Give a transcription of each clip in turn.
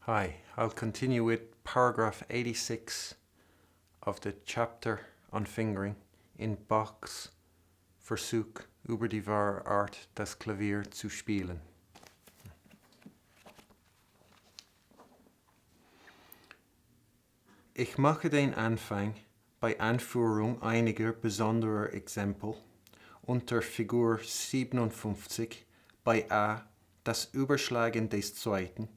Hi, I'll continue with paragraph 86 of the chapter on fingering in Bach's Versuch über die wahre Art, das Klavier zu spielen. Ich mache den Anfang bei Anführung einiger besonderer Exempel unter Figur 57 bei A das Überschlagen des zweiten,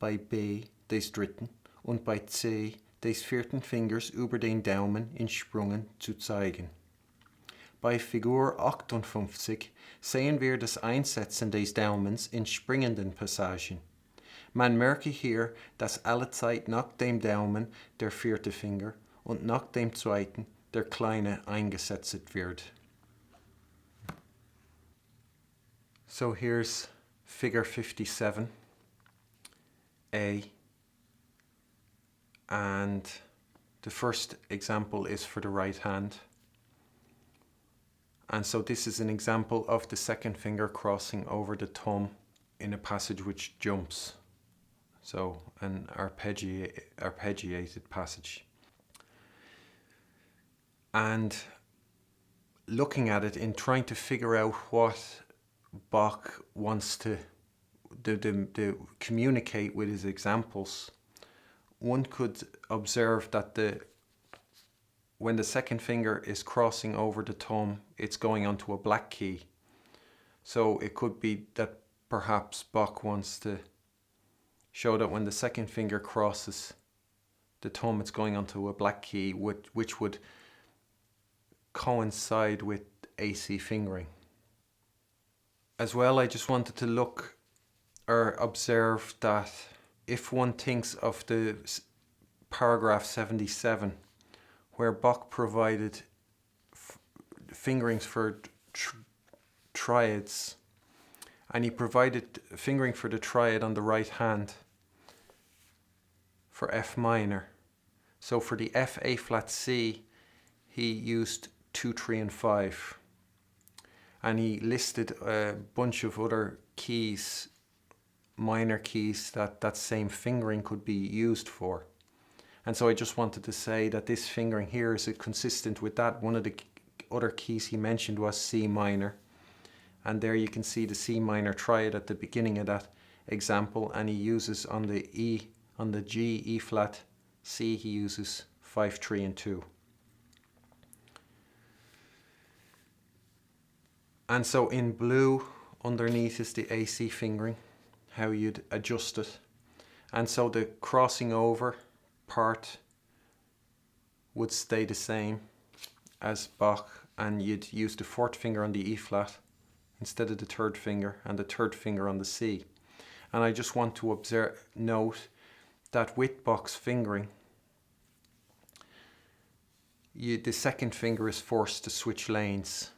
bei B des dritten und bei C des vierten Fingers über den Daumen in Sprüngen zu zeigen. Bei Figur 58 sehen wir das Einsetzen des Daumens in springenden Passagen. Man merke hier, dass allezeit nach dem Daumen der vierte Finger und nach dem zweiten der kleine eingesetzt wird. So here's figure 57, A, and the first example is for the right hand. And so this is an example of the second finger crossing over the thumb in a passage which jumps. So an arpeggiated passage. And looking at it in trying to figure out what Bach wants to communicate with his examples, one could observe that when the second finger is crossing over the thumb, it's going onto a black key. So it could be that perhaps Bach wants to show that when the second finger crosses the thumb, it's going onto a black key, which would coincide with AC fingering. As well, I just wanted to look or observe that if one thinks of the paragraph 77, where Bach provided fingerings for triads, and he provided fingering for the triad on the right hand for F minor. So for the F, A flat, C, he used 2, 3 and 5. And he listed a bunch of other keys, minor keys, that same fingering could be used for. And so I just wanted to say that this fingering here is consistent with that. One of the other keys he mentioned was C minor. And there you can see the C minor triad at the beginning of that example. And he uses on the E, on the G, E flat, C, he uses 5, 3 and 2. And so in blue, underneath is the AC fingering, how you'd adjust it. And so the crossing over part would stay the same as Bach, and you'd use the fourth finger on the E flat instead of the third finger, and the third finger on the C. And I just want to note that with Bach's fingering, the second finger is forced to switch lanes.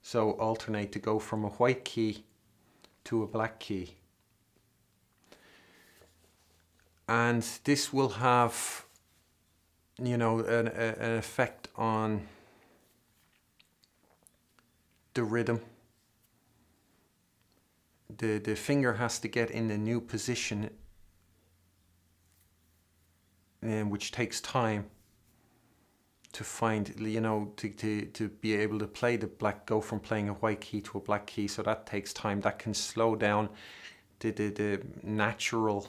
So alternate to go from a white key to a black key. And this will have, an effect on the rhythm. The finger has to get in a new position, which takes time to find, to be able to play the black, go from playing a white key to a black key. So that takes time. That can slow down the natural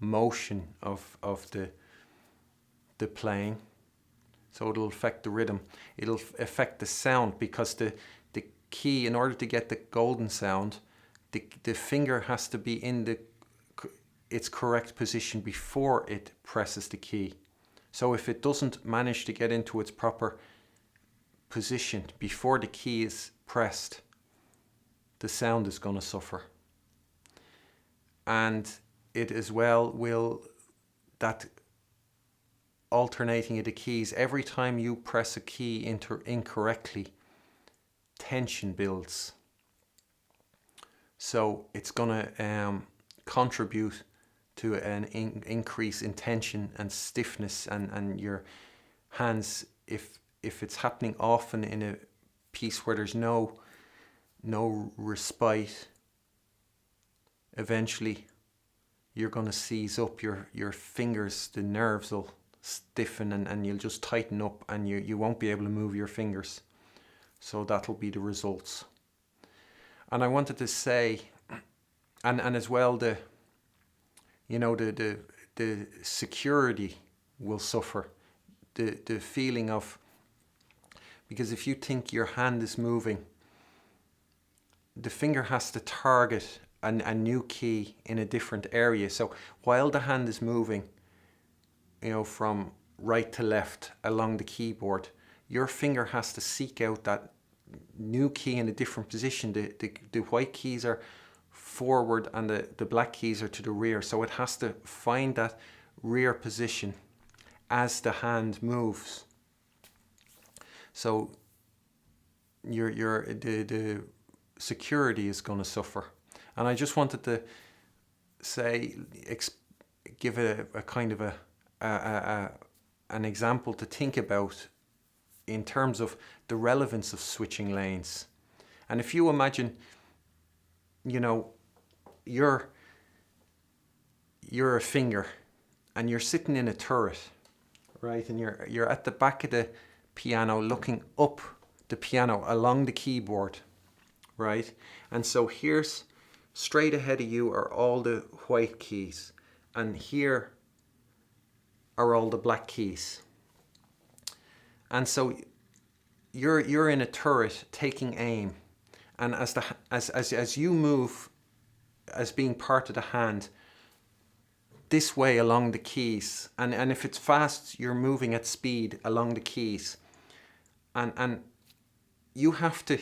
motion of the playing. So it'll affect the rhythm. It'll affect the sound, because the key, in order to get the golden sound, the finger has to be in its correct position before it presses the key. So if it doesn't manage to get into its proper position before the key is pressed, the sound is going to suffer. And it as well will, that alternating of the keys, every time you press a key incorrectly, tension builds. So it's going to contribute to an increase in tension and stiffness, and your hands, if it's happening often in a piece where there's no respite, eventually you're going to seize up. Your fingers, the nerves will stiffen, and you'll just tighten up, and you won't be able to move your fingers. So that'll be the results. And I wanted to say, and as well, the security will suffer. The feeling of, because if you think your hand is moving, the finger has to target a new key in a different area. So while the hand is moving, from right to left along the keyboard, your finger has to seek out that new key in a different position. The white keys are forward and the black keys are to the rear. So it has to find that rear position as the hand moves. So the security is going to suffer. And I just wanted to say, give a kind of an example to think about in terms of the relevance of switching lanes. And if you imagine, you're a finger and you're sitting in a turret, right? And you're at the back of the piano looking up the piano along the keyboard, right? And so here's, straight ahead of you are all the white keys, and here are all the black keys. And so you're in a turret taking aim, and as you move as being part of the hand this way along the keys, and if it's fast, you're moving at speed along the keys, and you have to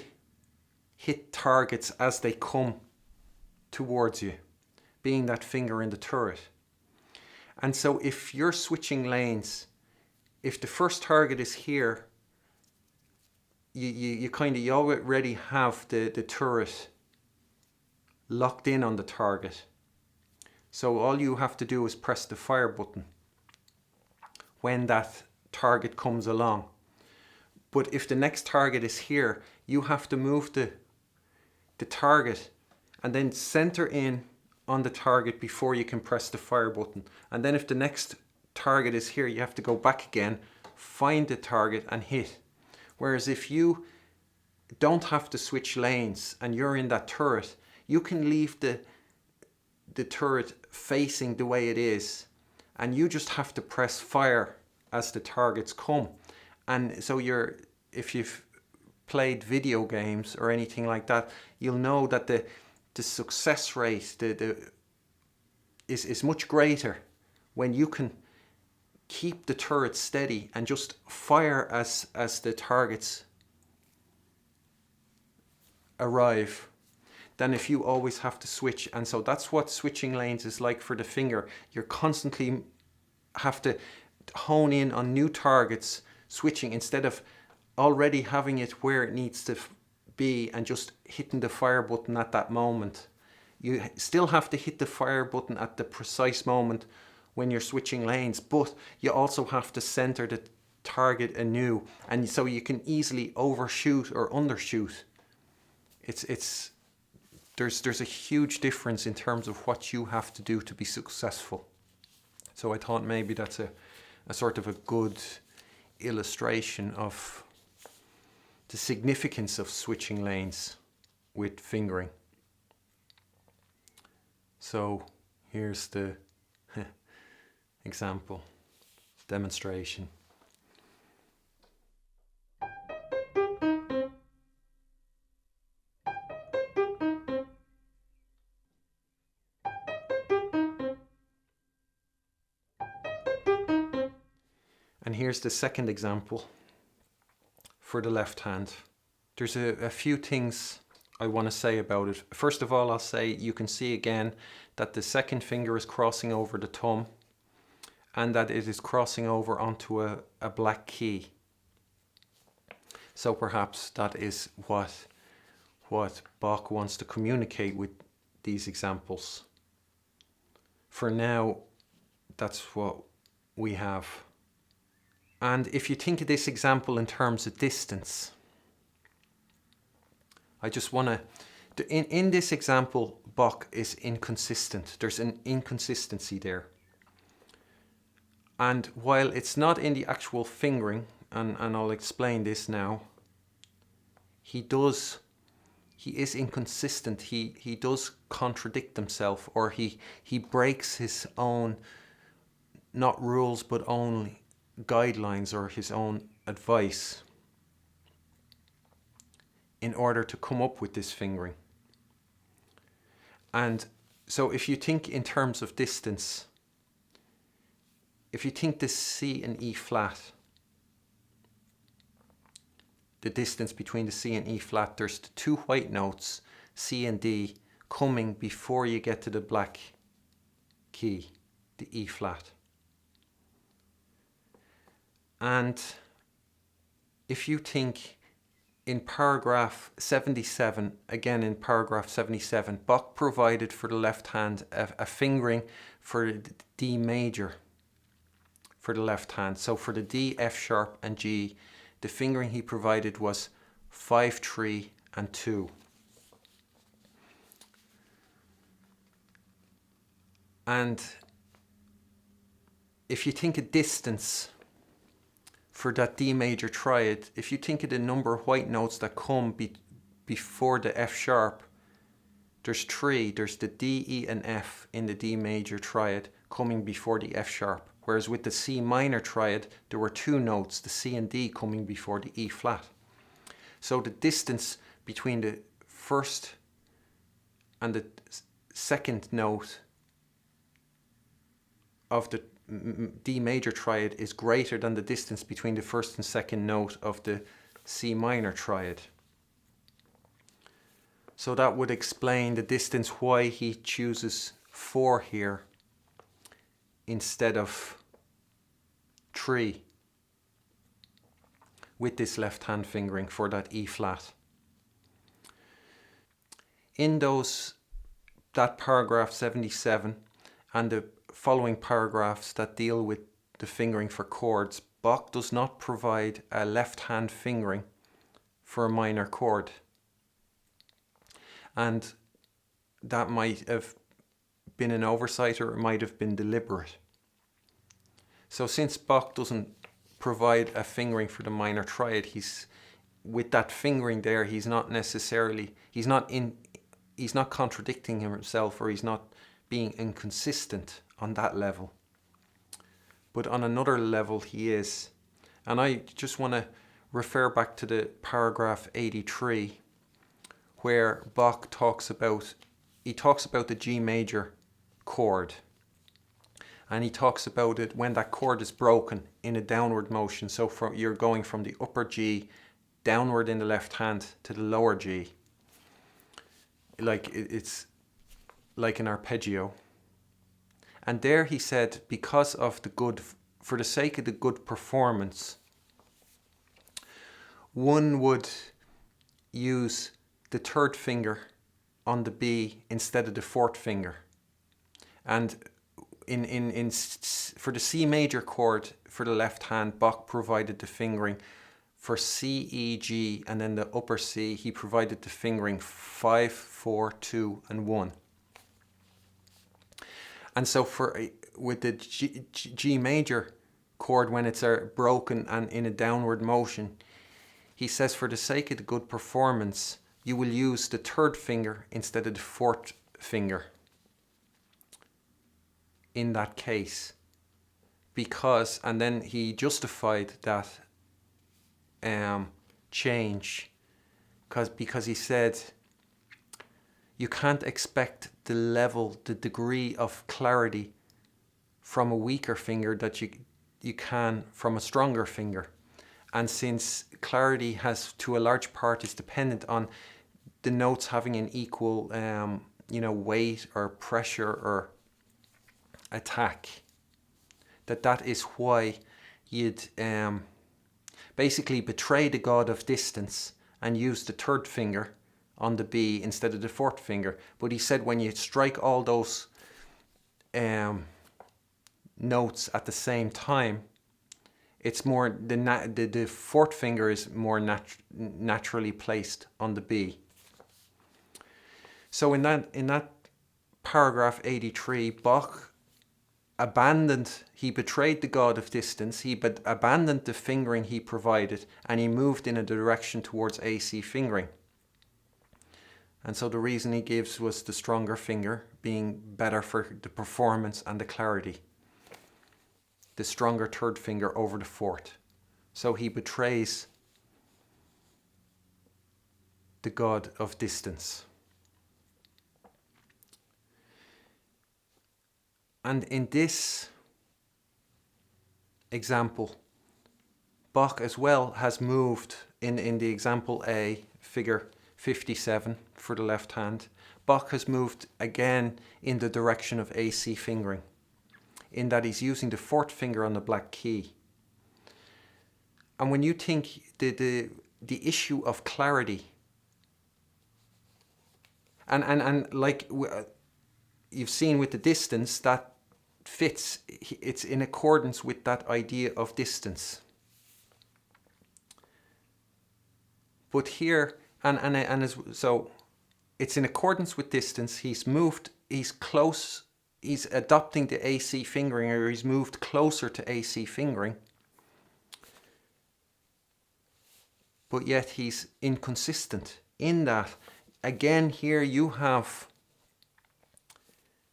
hit targets as they come towards you, being that finger in the turret. And so if you're switching lanes, if the first target is here, you already have the turret locked in on the target. So all you have to do is press the fire button when that target comes along. But if the next target is here, you have to move the target and then center in on the target before you can press the fire button. And then if the next target is here, you have to go back again, find the target and hit. Whereas if you don't have to switch lanes and you're in that turret, you can leave the turret facing the way it is, and you just have to press fire as the targets come. And so if you've played video games or anything like that, you'll know that the success rate is much greater when you can keep the turret steady and just fire as the targets arrive, than if you always have to switch. And so that's what switching lanes is like for the finger. You're constantly have to hone in on new targets, switching, instead of already having it where it needs to be and just hitting the fire button at that moment. You still have to hit the fire button at the precise moment when you're switching lanes, but you also have to center the target anew, and so you can easily overshoot or undershoot. There's a huge difference in terms of what you have to do to be successful. So I thought maybe that's a sort of a good illustration of the significance of switching lanes with fingering. So here's the example, demonstration. And here's the second example for the left hand. There's a few things I want to say about it. First of all, I'll say you can see again that the second finger is crossing over the thumb, and that it is crossing over onto a black key. So perhaps that is what Bach wants to communicate with these examples. For now, that's what we have. And if you think of this example in terms of distance, I just want to, in this example, Bach is inconsistent. There's an inconsistency there. And while it's not in the actual fingering, and I'll explain this now, he is inconsistent. He does contradict himself, or he breaks his own, not rules, but only guidelines or his own advice in order to come up with this fingering. And so if you think in terms of distance, if you think this C and E flat, the distance between the C and E flat, there's the two white notes, C and D, coming before you get to the black key, the E flat. And if you think in paragraph 77, again in paragraph 77, Bach provided for the left hand a fingering for the D major for the left hand. So for the D, F sharp and G, the fingering he provided was 5, 3 and 2. And if you think a distance for that D major triad, if you think of the number of white notes that come before the F sharp, there's 3. There's the D, E and F in the D major triad coming before the F sharp. Whereas with the C minor triad, there were 2 notes, the C and D coming before the E flat. So the distance between the first and the second note of the D major triad is greater than the distance between the first and second note of the C minor triad. So that would explain the distance why he chooses 4 here instead of 3 with this left hand fingering for that E flat. In that paragraph 77 and the following paragraphs that deal with the fingering for chords, Bach does not provide a left hand fingering for a minor chord. And that might have been an oversight, or it might have been deliberate. So since Bach doesn't provide a fingering for the minor triad, with that fingering there, he's not contradicting himself, or he's not being inconsistent on that level. But on another level he is. And I just want to refer back to the paragraph 83, where Bach talks about the G major chord. And he talks about it when that chord is broken in a downward motion. So you're going from the upper G downward in the left hand to the lower G. It's like an arpeggio. And there he said, for the sake of the good performance, one would use the third finger on the B instead of the fourth finger. And for the C major chord for the left hand, Bach provided the fingering for C, E, G, and then the upper C, he provided the fingering 5, 4, 2, and 1. And so with the G major chord, when it's broken and in a downward motion, he says for the sake of the good performance, you will use the third finger instead of the fourth finger in that case. And then he justified that change because he said you can't expect the degree of clarity from a weaker finger that you can from a stronger finger. And since clarity has to a large part is dependent on the notes having an equal weight or pressure or attack, that is why you'd basically betray the god of distance and use the third finger on the B instead of the fourth finger. But he said when you strike all those notes at the same time, it's more the fourth finger is more naturally placed on the B. So in that paragraph 83, Bach he betrayed the god of distance, he abandoned the fingering he provided, and he moved in a direction towards AC fingering. And so the reason he gives was the stronger finger being better for the performance and the clarity. The stronger third finger over the fourth. So he betrays the god of distance. And in this example, Bach as well has moved in the example A, figure 57 for the left hand. Bach has moved again in the direction of AC fingering, in that he's using the fourth finger on the black key. And when you think the issue of clarity, and like you've seen with the distance, that fits, it's in accordance with that idea of distance. But here, so it's in accordance with distance, he's close, he's adopting the AC fingering, or he's moved closer to AC fingering. But yet he's inconsistent in that, again, here you have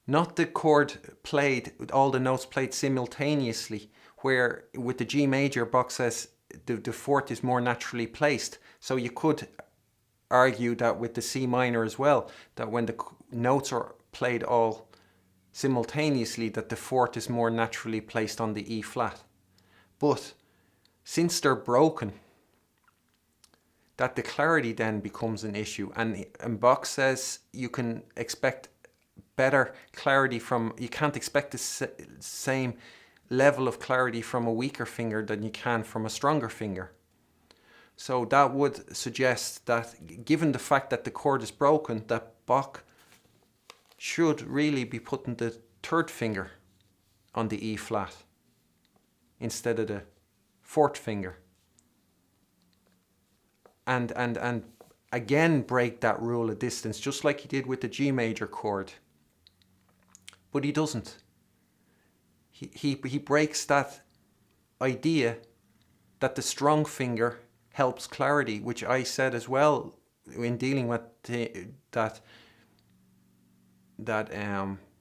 not the chord played, all the notes played simultaneously, where with the G major, Bach says the fourth is more naturally placed. So you could argue that with the C minor as well, that when the notes are played all simultaneously, that the fourth is more naturally placed on the E flat. But since they're broken, that the clarity then becomes an issue. And Bach says you can expect better clarity from, you can't expect the same level of clarity from a weaker finger than you can from a stronger finger. So that would suggest that, given the fact that the chord is broken, that Bach should really be putting the third finger on the E flat instead of the fourth finger. And again break that rule of distance, just like he did with the G major chord. But he doesn't. He breaks that idea that the strong finger helps clarity, which I said as well in dealing with that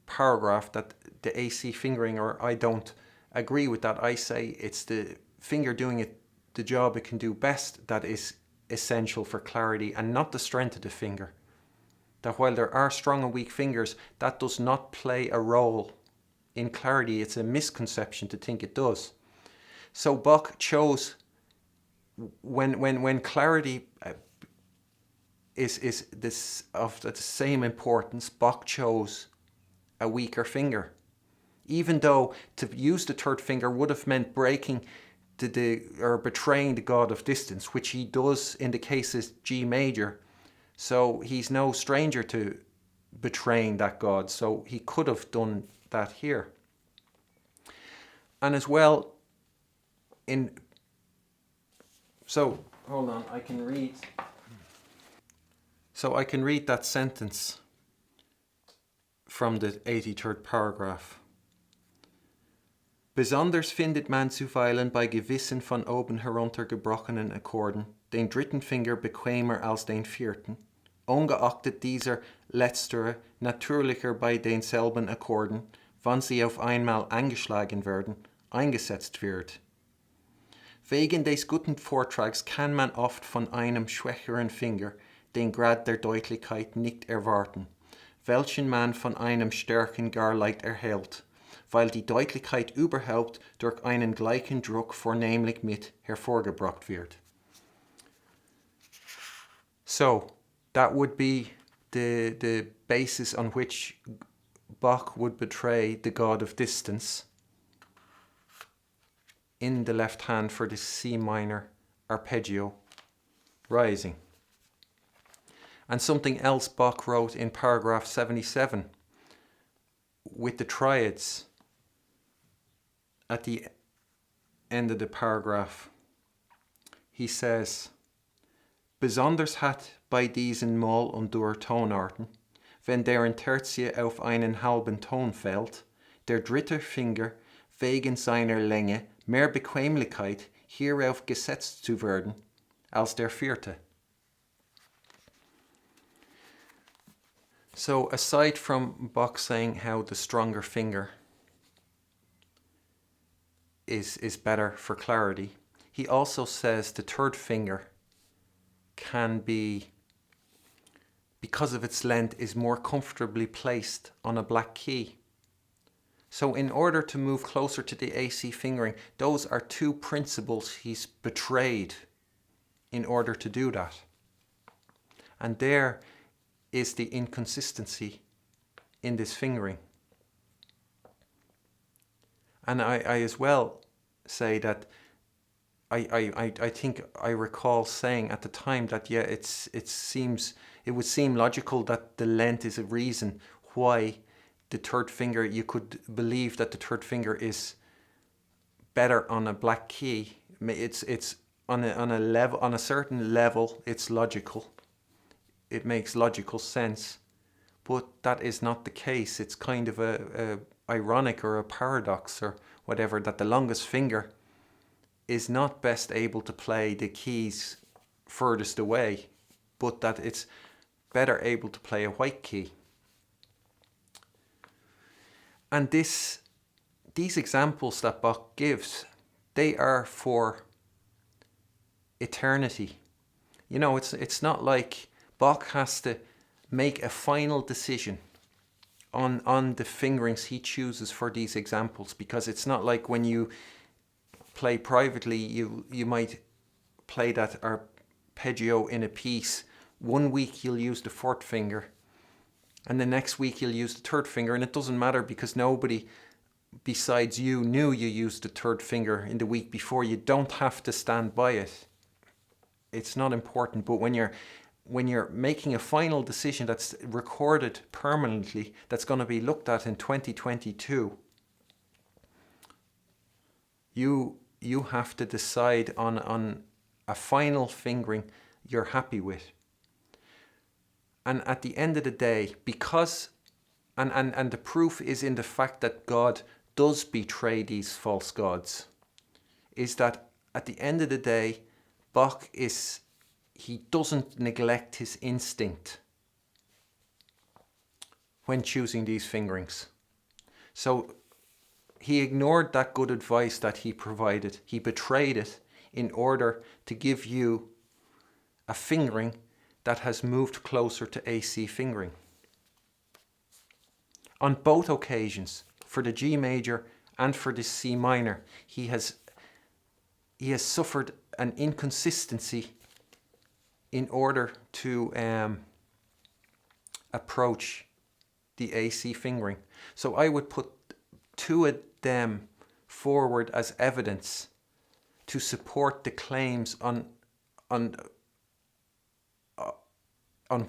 paragraph, that the AC fingering, or I don't agree with that. I say it's the finger doing the job it can do best that is essential for clarity, and not the strength of the finger. That while there are strong and weak fingers, that does not play a role in clarity. It's a misconception to think it does. So Bach chose, when clarity is this of the same importance, Bach chose a weaker finger. Even though to use the third finger would have meant breaking or betraying the god of distance, which he does in the cases G major. So he's no stranger to betraying that god. So he could have done that here. And as well, so hold on, I can read. So I can read that sentence from the 83rd paragraph. Besonders findet man zuweilen bei gewissen von oben heruntergebrochenen Akkorden den dritten Finger bequemer als den vierten, ungeachtet dieser letztere natürlicher bei denselben Akkorden, wann sie auf einmal angeschlagen werden, eingesetzt wird. Wegen des guten Vortrags kann man oft von einem schwächeren Finger den Grad der Deutlichkeit nicht erwarten, welchen man von einem stärkeren gar leicht erhält, weil die Deutlichkeit überhaupt durch einen gleichen Druck vornehmlich mit hervorgebracht wird. So, that would be the basis on which Bach would betray the god of distance in the left hand for the C minor arpeggio rising. And something else Bach wrote in paragraph 77 with the triads at the end of the paragraph. He says, Besonders hat bei diesen Moll- und Dur-Tonarten, wenn deren Tertie auf einen halben Ton fällt, der dritte Finger wegen seiner Länge mehr Bequemlichkeit hierauf gesetzt zu werden als der vierte. So aside from Bach saying how the stronger finger is better for clarity, he also says the third finger can be, because of its length, is more comfortably placed on a black key. So in order to move closer to the AC fingering, those are two principles he's betrayed in order to do that. And there is the inconsistency in this fingering. And I as well say that I think I recall saying at the time that it would seem logical that the length is a reason why the third finger, you could believe that the third finger is better on a black key. It's on a certain level, it's logical. It makes logical sense, but that is not the case. It's kind of a ironic or a paradox or whatever, that the longest finger is not best able to play the keys furthest away, but that it's better able to play a white key. And these examples that Bach gives, they are for eternity. You know, it's not like Bach has to make a final decision on the fingerings he chooses for these examples, because it's not like when you play privately, you might play that arpeggio in a piece. One week you'll use the fourth finger, and the next week you'll use the third finger, and it doesn't matter because nobody besides you knew you used the third finger in the week before. You don't have to stand by it. It's not important. But when you're making a final decision that's recorded permanently, that's going to be looked at in 2022, you have to decide on a final fingering you're happy with. And at the end of the day, because and the proof is in the fact that God does betray these false gods, is that at the end of the day, Bach he doesn't neglect his instinct when choosing these fingerings. So he ignored that good advice that he provided. He betrayed it in order to give you a fingering that has moved closer to AC fingering. On both occasions, for the G major and for the C minor, he has suffered an inconsistency in order to approach the AC fingering. So I would put two of them forward as evidence to support the claims on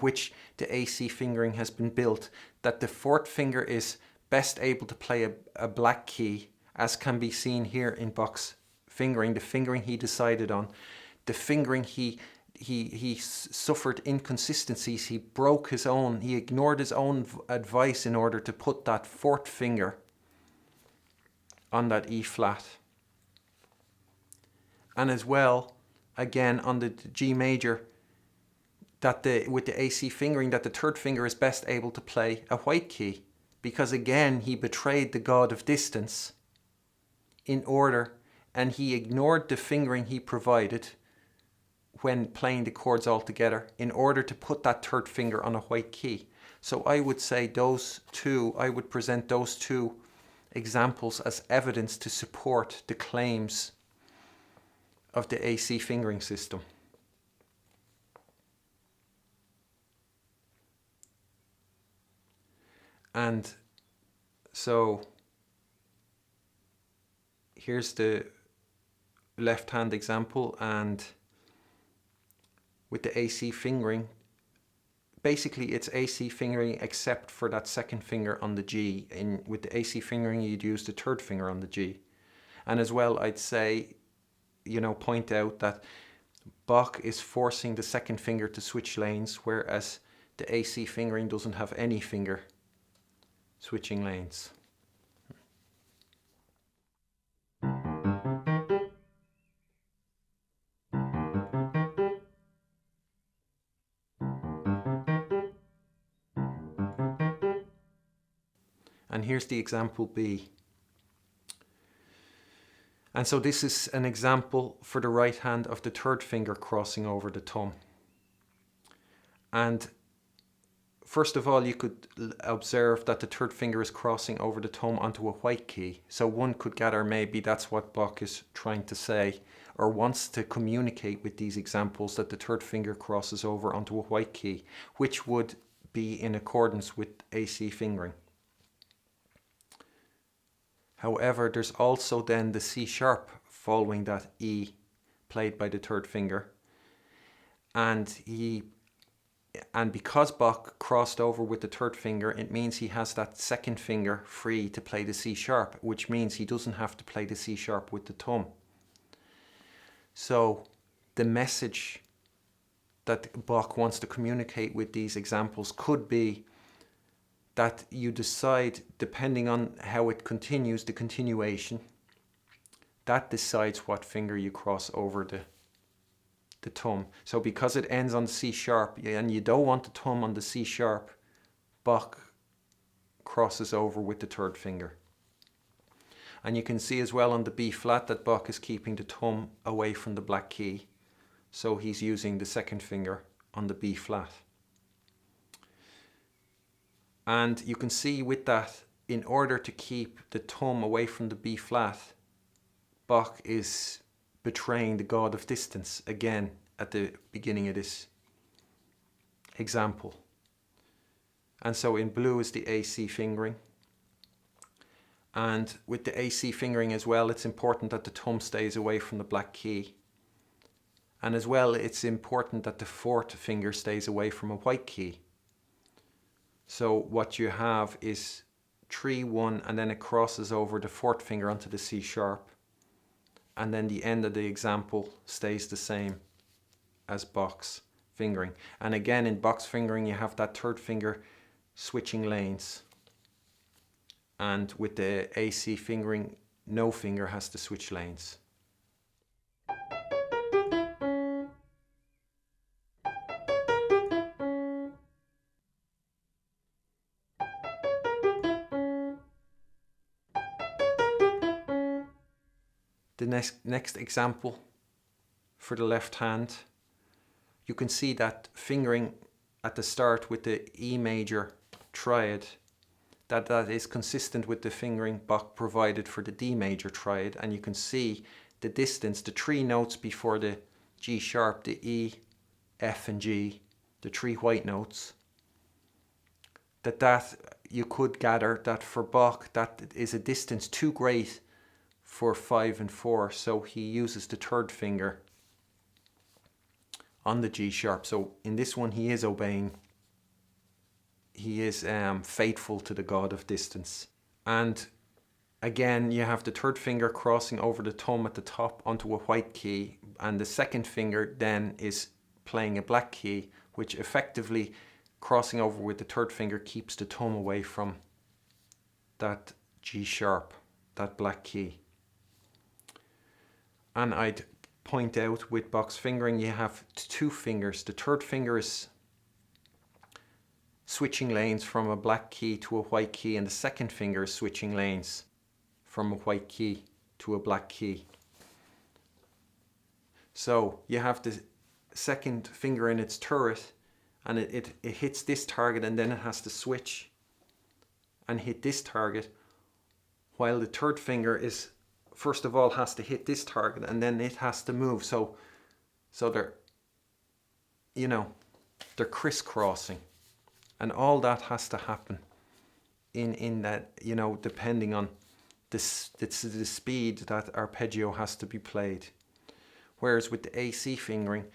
which the AC fingering has been built, that the fourth finger is best able to play a black key, as can be seen here in Bach's fingering, the fingering he decided on, the fingering he suffered inconsistencies, he ignored his own advice in order to put that fourth finger on that E flat. And as well, again on the G major, that with the AC fingering, that the third finger is best able to play a white key, because again he betrayed the god of distance and he ignored the fingering he provided when playing the chords all together in order to put that third finger on a white key. So I would say I would present those two examples as evidence to support the claims of the AC fingering system. And so here's the left hand example, and with the AC fingering, basically it's AC fingering except for that second finger on the G. With the AC fingering you'd use the third finger on the G. And as well I'd say, point out that Bach is forcing the second finger to switch lanes, whereas the AC fingering doesn't have any finger switching lanes. And here's the example B. And so this is an example for the right hand of the third finger crossing over the thumb. And first of all, you could observe that the third finger is crossing over the thumb onto a white key. So one could gather maybe that's what Bach is trying to say, or wants to communicate with these examples, that the third finger crosses over onto a white key, which would be in accordance with AC fingering. However, there's also then the C sharp following that E played by the third finger. And because Bach crossed over with the third finger, it means he has that second finger free to play the C sharp, which means he doesn't have to play the C sharp with the thumb. So the message that Bach wants to communicate with these examples could be that you decide, depending on how it continues, the continuation, that decides what finger you cross over the thumb. So because it ends on C sharp, and you don't want the thumb on the C sharp, Bach crosses over with the third finger. And you can see as well on the B flat that Bach is keeping the thumb away from the black key. So he's using the second finger on the B flat. And you can see with that, in order to keep the thumb away from the B flat, Bach is betraying the god of distance again at the beginning of this example. And so in blue is the AC fingering. And with the AC fingering as well, it's important that the thumb stays away from the black key. And as well, it's important that the fourth finger stays away from a white key. So what you have is 3-1, and then it crosses over the fourth finger onto the C sharp. And then the end of the example stays the same as Bach's fingering. And again, in Bach's fingering, you have that third finger switching lanes. And with the AC fingering, no finger has to switch lanes. The next example for the left hand, you can see that fingering at the start with the E major triad, that is consistent with the fingering Bach provided for the D major triad. And you can see the distance, the 3 notes before the G sharp, the E, F and G, the 3 white notes, that you could gather that for Bach that is a distance too great for 5 and 4, so he uses the third finger on the G sharp. So in this one he is obeying, he is faithful to the god of distance. And again, you have the third finger crossing over the thumb at the top onto a white key, and the second finger then is playing a black key, which effectively, crossing over with the third finger, keeps the thumb away from that G sharp, that black key. And I'd point out with Bach's fingering, you have 2 fingers. The third finger is switching lanes from a black key to a white key, and the second finger is switching lanes from a white key to a black key. So you have the second finger in its turret, and it hits this target, and then it has to switch and hit this target, while the third finger is first of all has to hit this target, and then it has to move. So they're, they're crisscrossing, and all that has to happen in that, depending on the speed that arpeggio has to be played. Whereas with the AC fingering,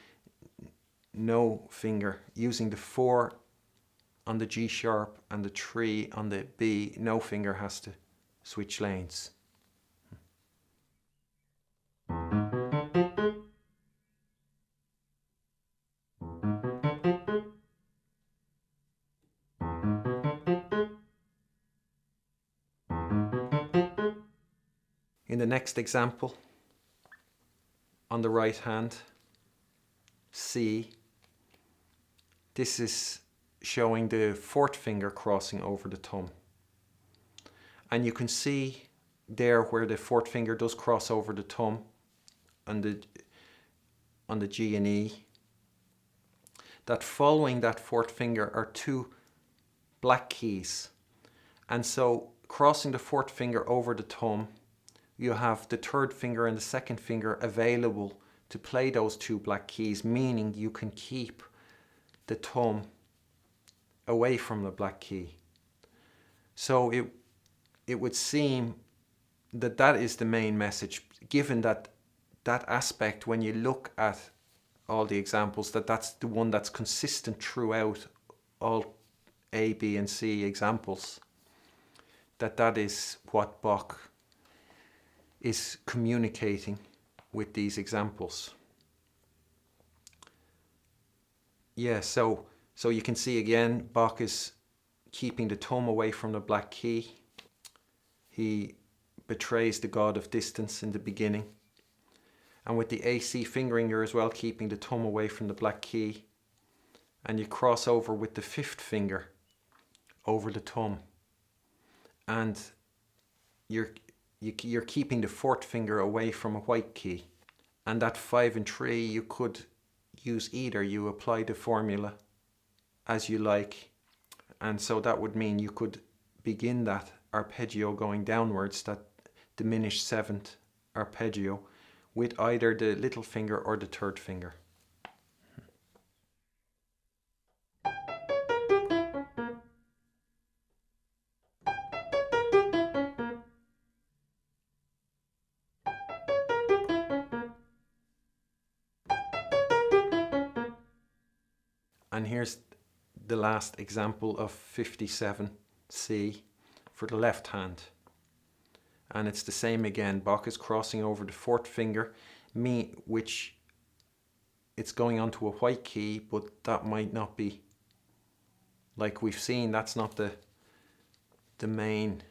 no finger, using the 4 on the G sharp and the 3 on the B, no finger has to switch lanes. In the next example, on the right hand, C, this is showing the fourth finger crossing over the thumb. And you can see there where the fourth finger does cross over the thumb on the G and E, that following that fourth finger are two black keys. And so crossing the fourth finger over the thumb, you have the third finger and the second finger available to play those two black keys, meaning you can keep the thumb away from the black key. So it would seem that that is the main message, given that aspect, when you look at all the examples, that's the one that's consistent throughout all A, B and C examples, that is what Bach is communicating with these examples. Yeah, so you can see again, Bach is keeping the thumb away from the black key. He betrays the god of distance in the beginning. And with the AC fingering, you're as well keeping the thumb away from the black key. And you cross over with the fifth finger over the thumb. And you're keeping the fourth finger away from a white key. And that 5 and 3, you could use either. You apply the formula as you like. And so that would mean you could begin that arpeggio going downwards, that diminished seventh arpeggio, with either the little finger or the third finger. And here's the last example of 57C for the left hand. And it's the same again. Bach is crossing over the fourth finger, which it's going onto a white key, but that might not be, like we've seen, that's not the main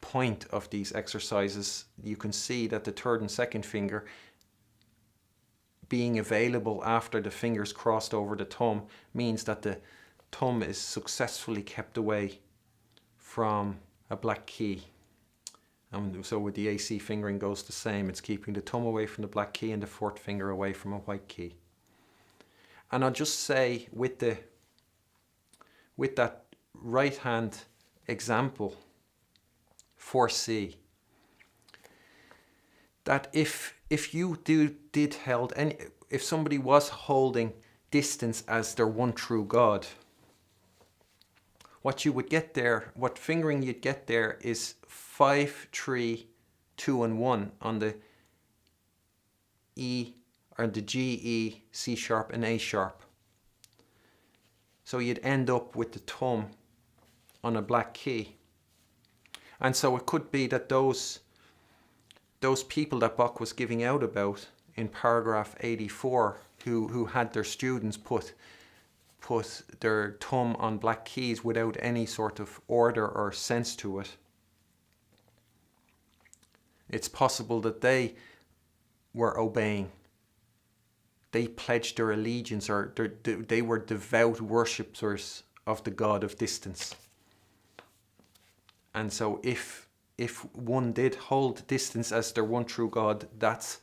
point of these exercises. You can see that the third and second finger being available after the fingers crossed over the thumb means that the thumb is successfully kept away from a black key. And so with the AC fingering goes the same. It's keeping the thumb away from the black key and the fourth finger away from a white key. And I'll just say with that right hand example for C, that if you if somebody was holding distance as their one true God, what you would get there, what fingering you'd get there is 5, 3, 2 and 1 on the E, or the G, E, C sharp and A sharp. So you'd end up with the thumb on a black key. And so it could be that those people that Bach was giving out about in paragraph 84, who had their students put their thumb on black keys without any sort of order or sense to it, it's possible that they were obeying. They pledged their allegiance, or they were devout worshippers of the god of distance. And so if one did hold distance as their one true God, that's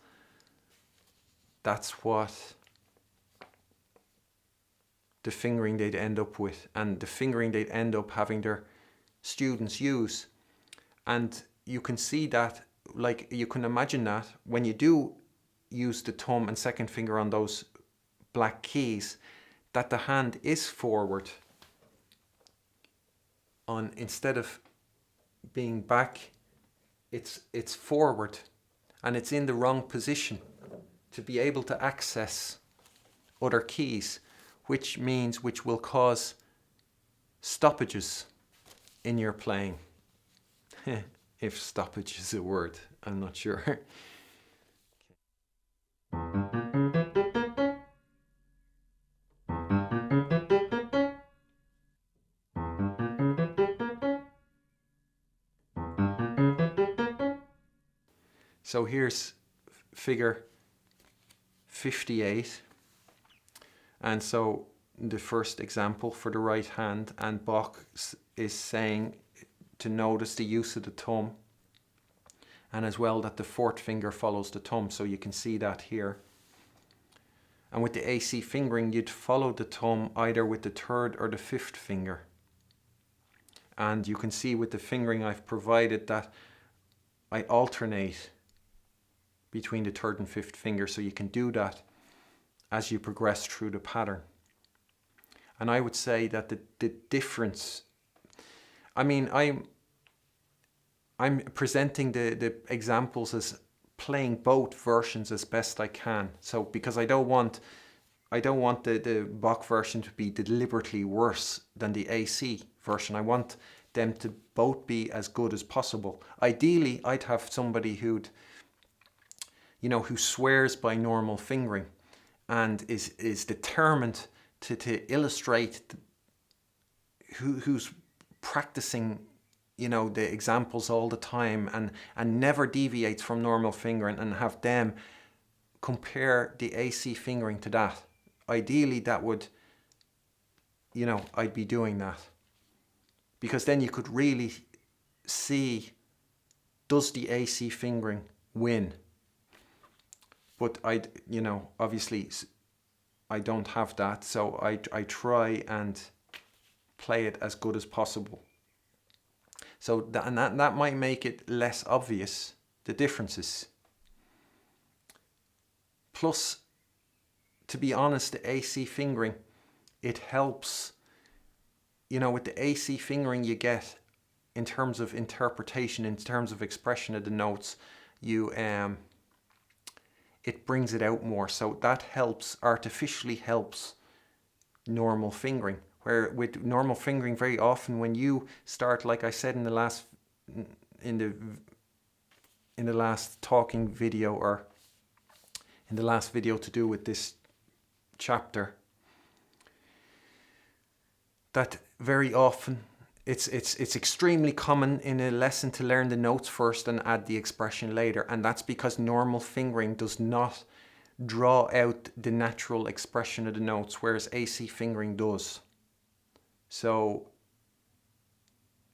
what the fingering they'd end up with, and the fingering they'd end up having their students use. And you can see that, like you can imagine that when you do use the thumb and second finger on those black keys, that the hand is forward on, instead of being back, it's forward, and it's in the wrong position to be able to access other keys, which will cause stoppages in your playing. If stoppage is a word, I'm not sure. So here's figure 58. And so the first example for the right hand, and Bach is saying to notice the use of the thumb, and as well that the fourth finger follows the thumb, so you can see that here. And with the AC fingering, you'd follow the thumb either with the third or the fifth finger. And you can see with the fingering I've provided that I alternate between the third and fifth finger, so you can do that as you progress through the pattern. And I would say that the difference, I mean, I'm presenting the examples as playing both versions as best I can. So because I don't want the Bach version to be deliberately worse than the AC version. I want them to both be as good as possible. Ideally, I'd have somebody who swears by normal fingering and is determined to illustrate, who's practicing the examples all the time and never deviates from normal fingering, and have them compare the AC fingering to that. Ideally, that would, I'd be doing that, because then you could really see, does the AC fingering win? But obviously I don't have that, so I try and play it as good as possible. So that might make it less obvious, the differences. Plus, to be honest, the AC fingering, it helps, with the AC fingering you get, in terms of interpretation, in terms of expression of the notes, it brings it out more. So that artificially helps normal fingering. Where with normal fingering, very often when you start, like I said in the last talking video, or in the last video to do with this chapter, that very often it's extremely common in a lesson to learn the notes first and add the expression later, and that's because normal fingering does not draw out the natural expression of the notes, whereas AC fingering does. So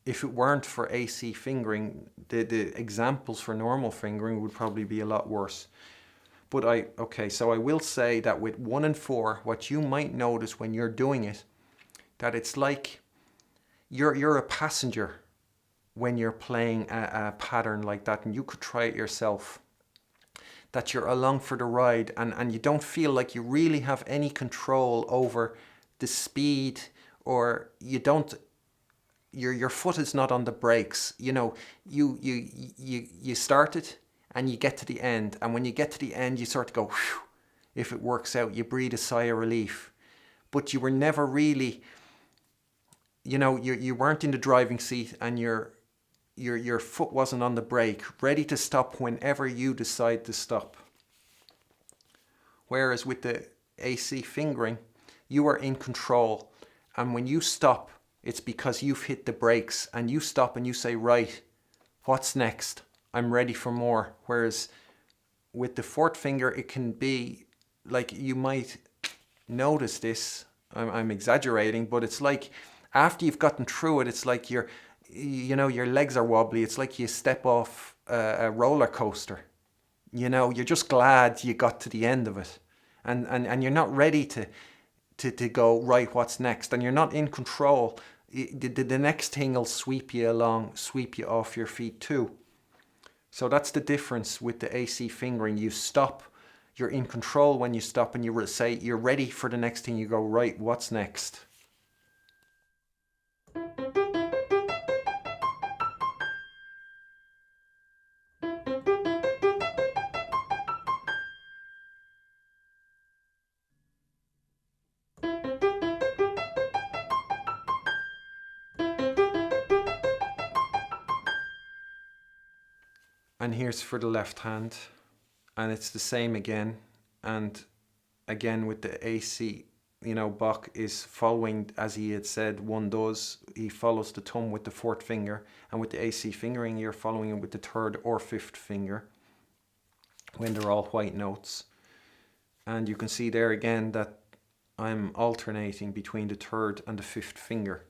if it weren't for AC fingering, the examples for normal fingering would probably be a lot worse. But so I will say that with 1 and 4, what you might notice when you're doing it, that it's like you're a passenger when you're playing a pattern like that, and you could try it yourself, that you're along for the ride, and you don't feel like you really have any control over the speed, or your foot is not on the brakes. You start it and you get to the end, and when you get to the end you sort of go, whew. If it works out, you breathe a sigh of relief. But you were never really, you weren't in the driving seat, and your foot wasn't on the brake, ready to stop whenever you decide to stop. Whereas with the AC fingering, you are in control, and when you stop, it's because you've hit the brakes, and you stop and you say, right, what's next? I'm ready for more. Whereas with the fourth finger, it can be like, you might notice this, I'm exaggerating, but it's like after you've gotten through it, it's like your legs are wobbly. It's like you step off a roller coaster. You're just glad you got to the end of it, and you're not ready to go, right, what's next? And you're not in control. The next thing will sweep you off your feet too. So that's the difference with the AC fingering. You stop, you're in control when you stop, and you say you're ready for the next thing. You go, right, what's next? And here's for the left hand, and it's the same again. And again with the AC, Bach is following, as he had said, one does. He follows the thumb with the fourth finger, and with the AC fingering, you're following it with the third or fifth finger. when they're all white notes. And you can see there again that I'm alternating between the third and the fifth finger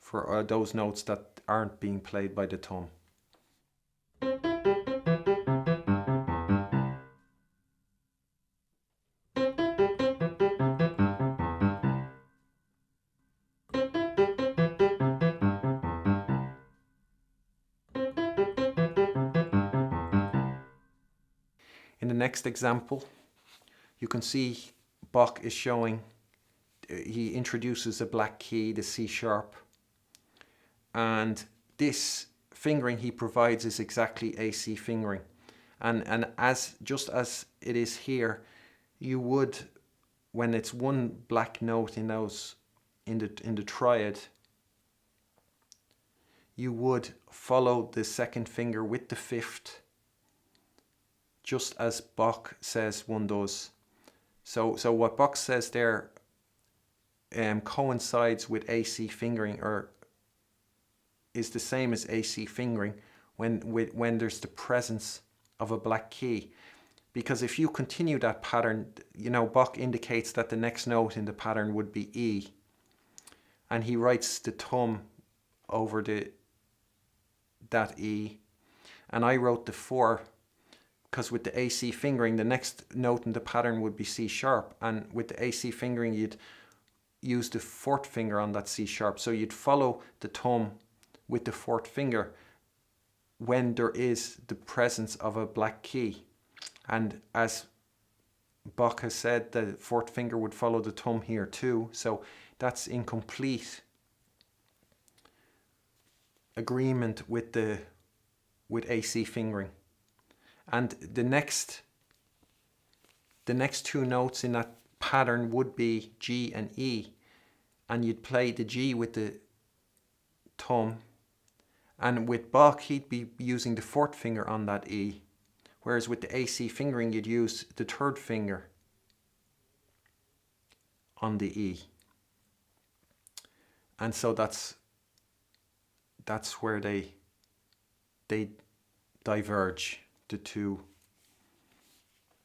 for those notes that aren't being played by the thumb. In the next example, you can see Bach is showing, he introduces a black key, the C sharp, and this fingering he provides is exactly AC fingering. And just as it is here, you would, when it's one black note in the triad, you would follow the second finger with the fifth, just as Bach says one does. So what Bach says there coincides with AC fingering, or is the same as AC fingering when there's the presence of a black key. Because if you continue that pattern, you know, Bach indicates that the next note in the pattern would be E, and he writes the thumb over that E, and I wrote the 4, because with the AC fingering the next note in the pattern would be C sharp, and with the AC fingering you'd use the fourth finger on that C sharp, so you'd follow the thumb with the fourth finger when there is the presence of a black key. And as Bach has said, the fourth finger would follow the thumb here too, so that's in complete agreement with AC fingering. And the next two notes in that pattern would be G and E, and you'd play the G with the thumb, and with Bach he'd be using the fourth finger on that E, whereas with the AC fingering you'd use the third finger on the E. And so that's where they diverge. The two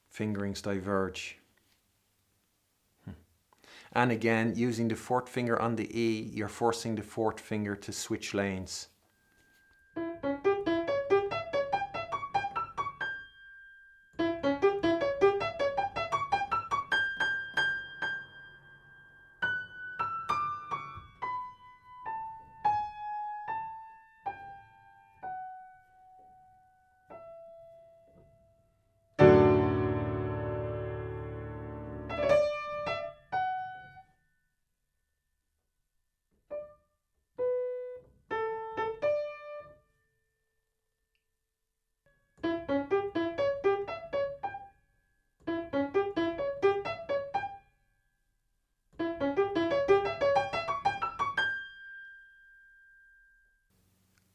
fingerings diverge. And again, using the fourth finger on the E, you're forcing the fourth finger to switch lanes.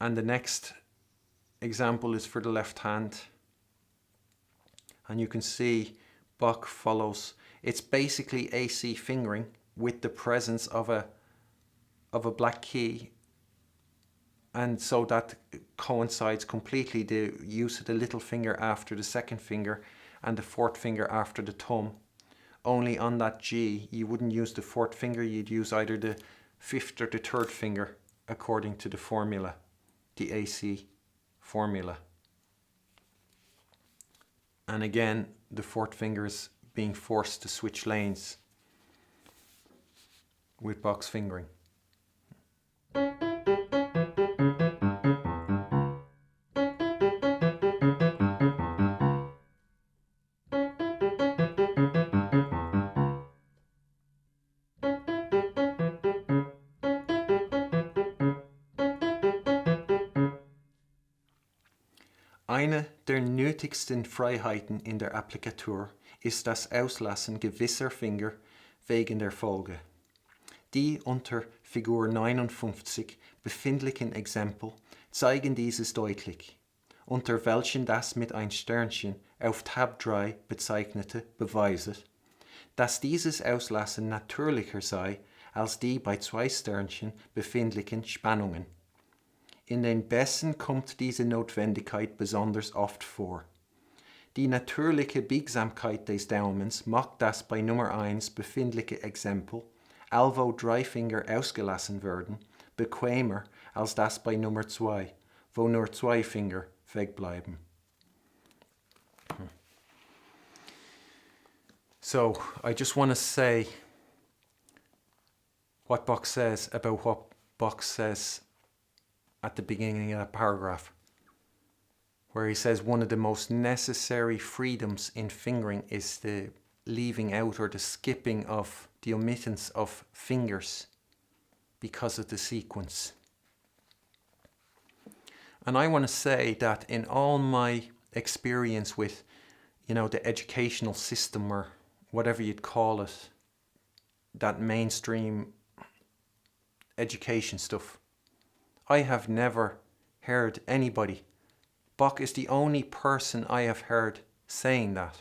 And the next example is for the left hand. And you can see Bach follows. It's basically AC fingering with the presence of a black key. And so that coincides completely, the use of the little finger after the second finger and the fourth finger after the thumb. Only on that G, you wouldn't use the fourth finger, you'd use either the fifth or the third finger according to the formula, the AC formula. And again, the fourth finger is being forced to switch lanes with Bach's fingering. Eine der nötigsten Freiheiten in der Applikatur ist das Auslassen gewisser Finger wegen der Folge. Die unter Figur 59 befindlichen Exempel zeigen dieses deutlich, unter welchen das mit ein Sternchen auf Tab 3 bezeichnete beweiset, dass dieses Auslassen natürlicher sei als die bei 2 Sternchen befindlichen Spannungen. In den Bässen kommt diese Notwendigkeit besonders oft vor. Die natürliche Biegsamkeit des Daumens macht das bei Nummer 1 befindliche Exempel, allwo 3 Finger ausgelassen werden, bequemer als das bei Nummer 2, wo nur 2 Finger wegbleiben. So, I just want to say what Bach says about what Bach says at the beginning of that paragraph, where he says one of the most necessary freedoms in fingering is the leaving out or the skipping of the omittance of fingers because of the sequence. And I want to say that in all my experience with, the educational system or whatever you'd call it, that mainstream education stuff, I have never heard anybody. Bach is the only person I have heard saying that.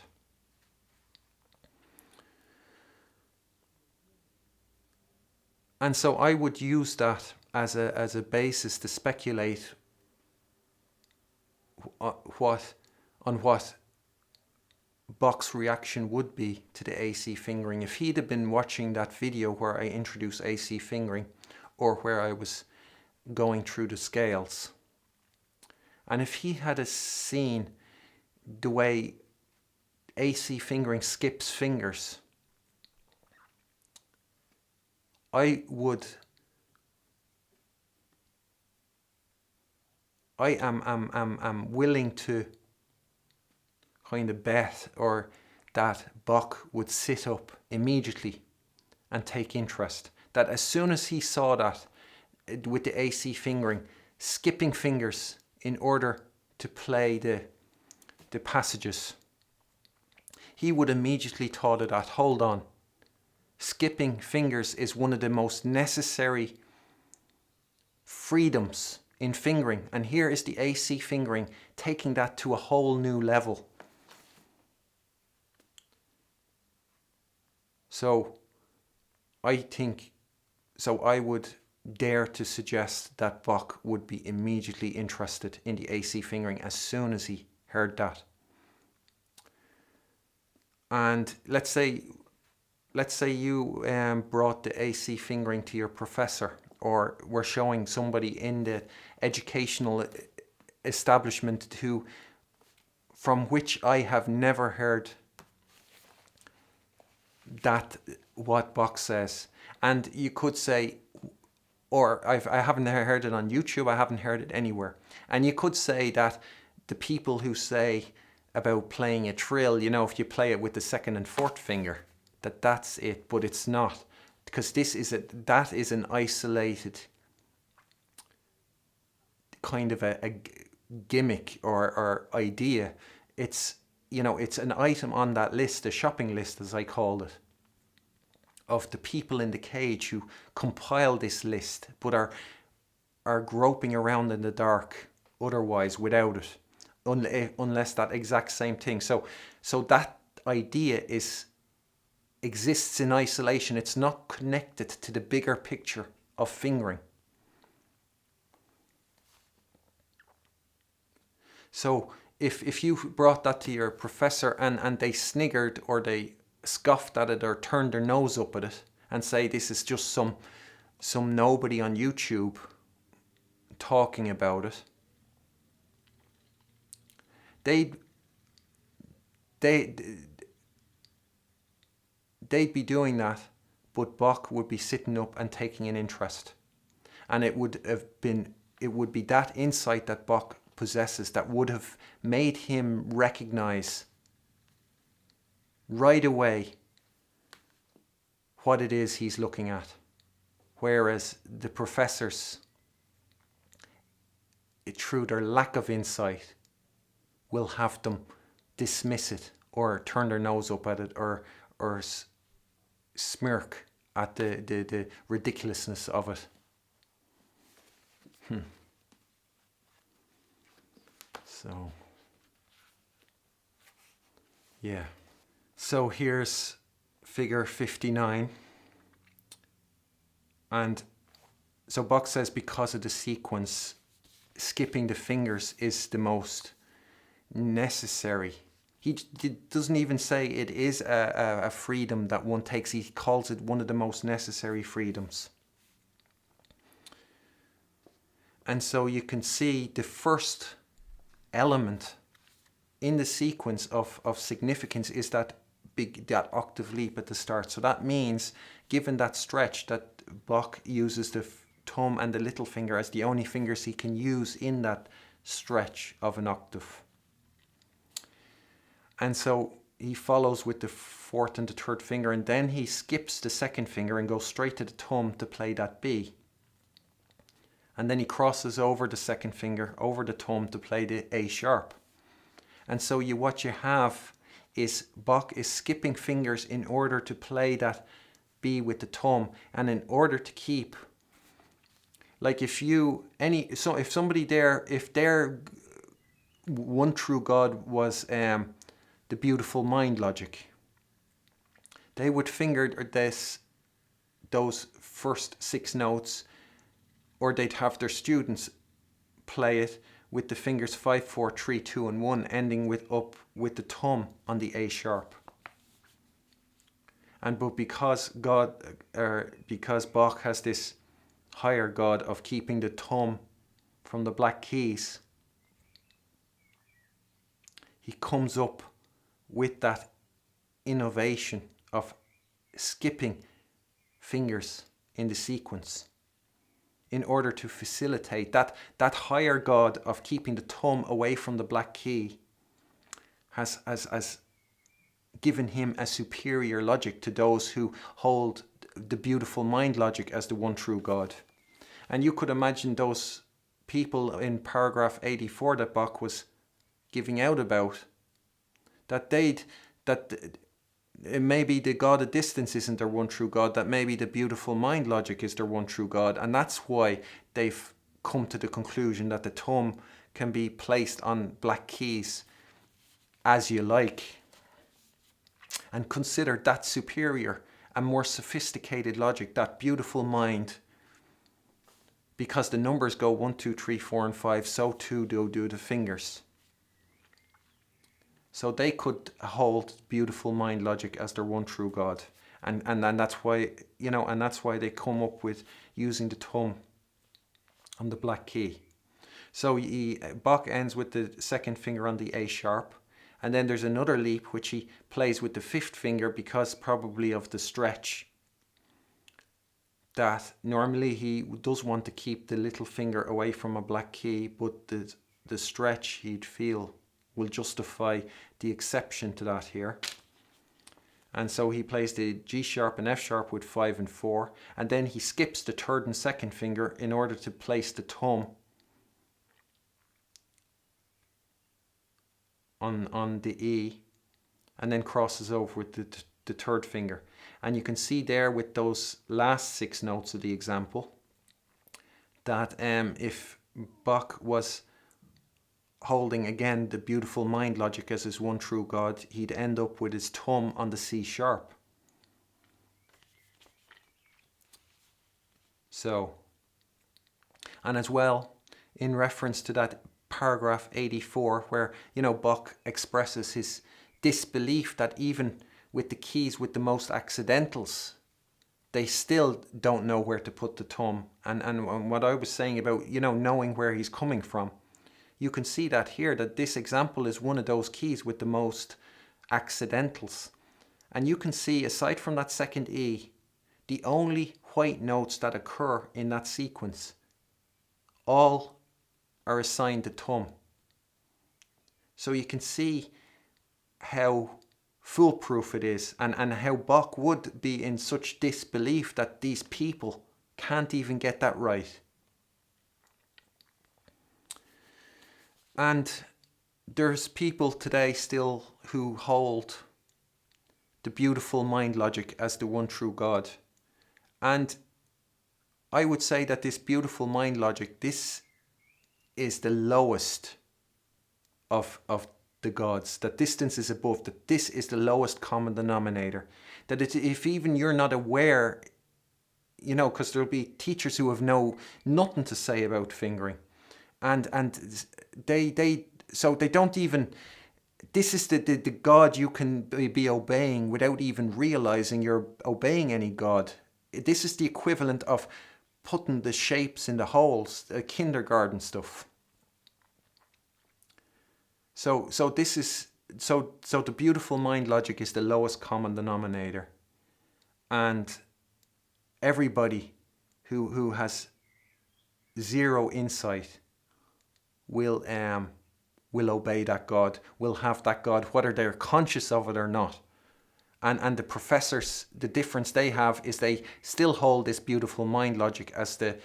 And so I would use that as a basis to speculate on what Bach's reaction would be to the AC fingering. If he'd have been watching that video where I introduced AC fingering, or where I was going through the scales, and if he had seen the way AC fingering skips fingers, I am willing to kind of bet or that Bach would sit up immediately and take interest. That as soon as he saw that with the AC fingering, skipping fingers in order to play the passages, he would immediately thought of that. Hold on. Skipping fingers is one of the most necessary freedoms in fingering. And here is the AC fingering taking that to a whole new level. So I would dare to suggest that Bach would be immediately interested in the AC fingering as soon as he heard that. And let's say you brought the AC fingering to your professor, or were showing somebody in the educational establishment from which I have never heard that what Bach says. And you could say, or I haven't heard it on YouTube, I haven't heard it anywhere. And you could say that the people who say about playing a trill, if you play it with the second and fourth finger, that's it, but it's not. Because that is an isolated kind of a gimmick or idea. It's an item on that list, a shopping list as I called it, of the people in the cage who compile this list but are groping around in the dark otherwise without it, unless that exact same thing. So that idea exists in isolation. It's not connected to the bigger picture of fingering. So if you brought that to your professor and they sniggered or they scoffed at it or turned their nose up at it and say this is just some nobody on YouTube talking about it, they'd be doing that, but Bach would be sitting up and taking an interest. And it would be that insight that Bach possesses that would have made him recognize right away what it is he's looking at. Whereas the professors, through their lack of insight, will have them dismiss it or turn their nose up at it or smirk at the ridiculousness of it. So, yeah. So here's figure 59. And so Bach says because of the sequence, skipping the fingers is the most necessary. doesn't even say it is a freedom that one takes. He calls it one of the most necessary freedoms. And so you can see the first element in the sequence of significance is that octave leap at the start. So that means, given that stretch, that Bach uses the thumb and the little finger as the only fingers he can use in that stretch of an octave. And so he follows with the fourth and the third finger, and then he skips the second finger and goes straight to the thumb to play that B. And then he crosses over the second finger, over the thumb, to play the A sharp. And so what you have is Bach is skipping fingers in order to play that B with the thumb, and in order to keep, like if somebody there, if their one true God was the beautiful mind logic, they would finger those first 6 notes, or they'd have their students play it with the fingers 5, 4, 3, 2 and 1, ending up with the thumb on the A sharp. But because Bach has this higher God of keeping the thumb from the black keys, he comes up with that innovation of skipping fingers in the sequence in order to facilitate that higher God of keeping the thumb away from the black key has given him a superior logic to those who hold the beautiful mind logic as the one true God. And you could imagine those people in paragraph 84 that Bach was giving out about, that maybe the God of distance isn't their one true God, that maybe the beautiful mind logic is their one true God, and that's why they've come to the conclusion that the thumb can be placed on black keys as you like, and consider that superior and more sophisticated logic, that beautiful mind, because the numbers go 1, 2, 3, 4 and 5, so too do the fingers. So they could hold beautiful mind logic as their one true God. And that's why, and that's why they come up with using the thumb on the black key. So Bach ends with the second finger on the A sharp. And then there's another leap which he plays with the fifth finger, because probably of the stretch, that normally he does want to keep the little finger away from a black key, but the stretch he'd feel will justify the exception to that here. And so he plays the G sharp and F sharp with 5 and 4, and then he skips the third and second finger in order to place the thumb on the E, and then crosses over with the third finger. And you can see there with those last 6 notes of the example that if Bach was holding again the beautiful mind logic as his one true God, he'd end up with his thumb on the C sharp. So, and as well, in reference to that paragraph 84, where Bach expresses his disbelief that even with the keys with the most accidentals, they still don't know where to put the thumb. And what I was saying about knowing where he's coming from, you can see that here, that this example is one of those keys with the most accidentals. And you can see, aside from that second E, the only white notes that occur in that sequence all are assigned the thumb. So you can see how foolproof it is, and how Bach would be in such disbelief that these people can't even get that right. And there's people today still who hold the beautiful mind logic as the one true God. And I would say that this beautiful mind logic, this is the lowest of the gods, that distance is above, that this is the lowest common denominator. That if even you're not aware, because there'll be teachers who have nothing to say about fingering. And they don't even, this is the God you can be obeying without even realizing you're obeying any God. This is the equivalent of putting the shapes in the holes, kindergarten stuff. So this is so the beautiful mind logic is the lowest common denominator, and everybody who has zero insight will obey that God, will have that God, whether they're conscious of it or not. And the professors, the difference they have is they still hold this beautiful mind logic as the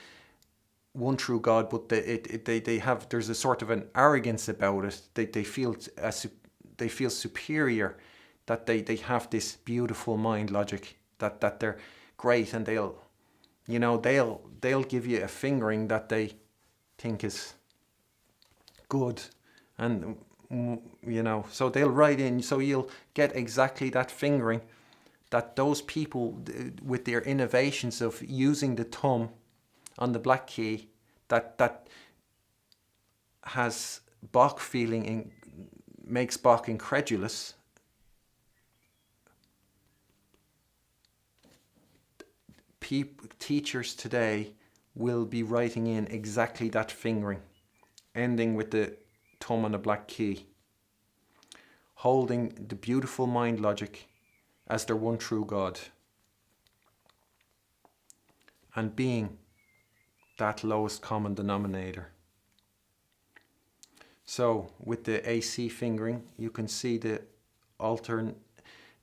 one true God, but they have, there's a sort of an arrogance about it. They feel superior, that they have this beautiful mind logic, that they're great, and they'll give you a fingering that they think is good, and so they'll write in, so you'll get exactly that fingering that those people with their innovations of using the thumb on the black key, that has Bach feeling, makes Bach incredulous. Teachers today will be writing in exactly that fingering, ending with the thumb on the black key, holding the beautiful mind logic as their one true God, and being that lowest common denominator. So with the AC fingering, you can see the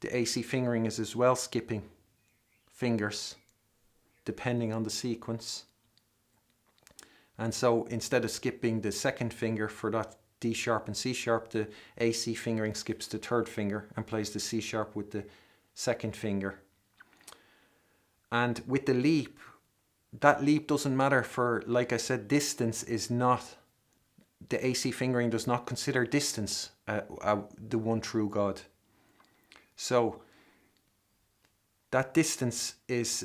AC fingering is as well skipping fingers depending on the sequence. And so instead of skipping the second finger for that D sharp and C sharp, the AC fingering skips the third finger and plays the C sharp with the second finger. And with the leap, that leap doesn't matter for, like I said, distance is not, the AC fingering does not consider distance the one true God. So that distance is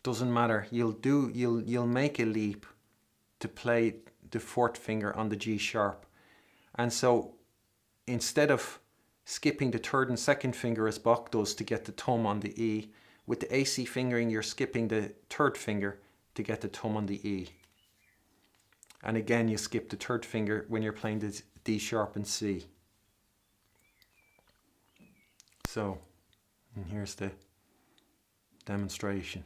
doesn't matter. You'll make a leap to play the fourth finger on the G sharp. And so instead of skipping the third and second finger as Bach does to get the thumb on the E, with the AC fingering you're skipping the third finger to get the thumb on the E. And again you skip the third finger when you're playing the D sharp and C. So, and here's the demonstration.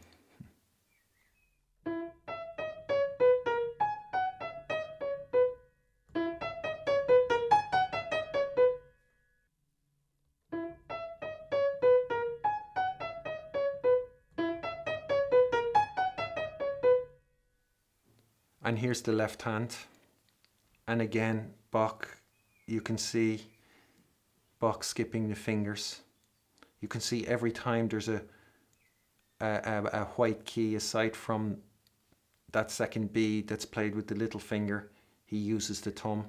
And here's the left hand. And again, Bach, you can see Bach skipping the fingers. You can see every time there's a white key aside from that second B that's played with the little finger, he uses the thumb.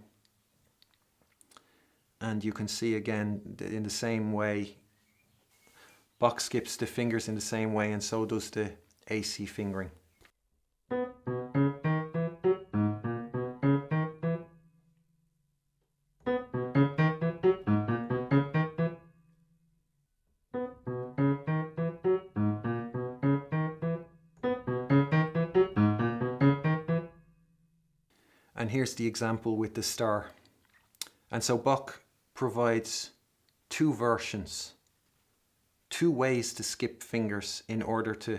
And you can see again in the same way, Bach skips the fingers in the same way, and so does the AC fingering. And here's the example with the star. And so Bach provides two versions, two ways to skip fingers in order to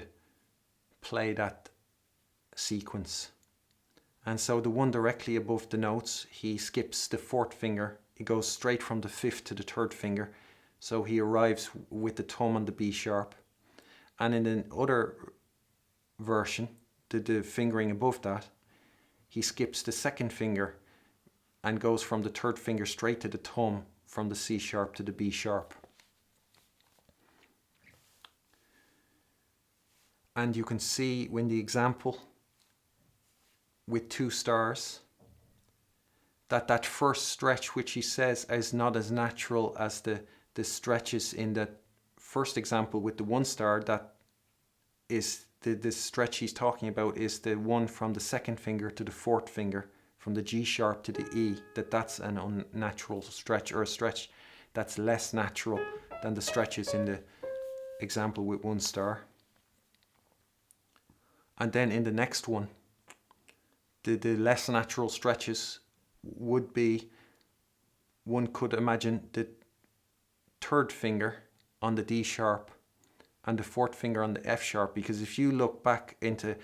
play that sequence. And so the one directly above the notes, he skips the fourth finger. He goes straight from the fifth to the third finger. So he arrives with the thumb on the B sharp. And in the other version, the fingering above that, he skips the second finger and goes from the third finger straight to the thumb from the C sharp to the B sharp. And you can see in the example with two stars that first stretch, which he says is not as natural as the stretches in the first example with the one star, that is the stretch he's talking about is the one from the second finger to the fourth finger from the G sharp to the E, that's an unnatural stretch, or a stretch that's less natural than the stretches in the example with 1 star. And then in the next one, the less natural stretches would be, one could imagine the 3rd finger on the D sharp and the 4th finger on the F sharp, because if you look back into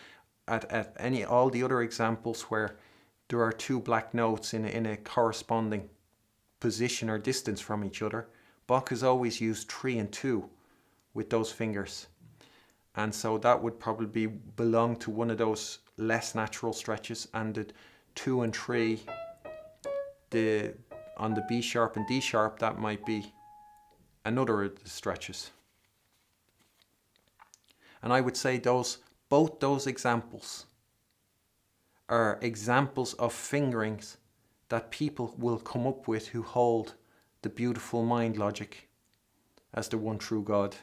at all the other examples where there are 2 black notes in a corresponding position or distance from each other, Bach has always used 3 and 2 with those fingers. And so that would probably belong to one of those less natural stretches, and the 2 and 3 on the B sharp and D sharp, that might be another of the stretches. And I would say both those examples are examples of fingerings that people will come up with who hold the beautiful mind logic as the one true God.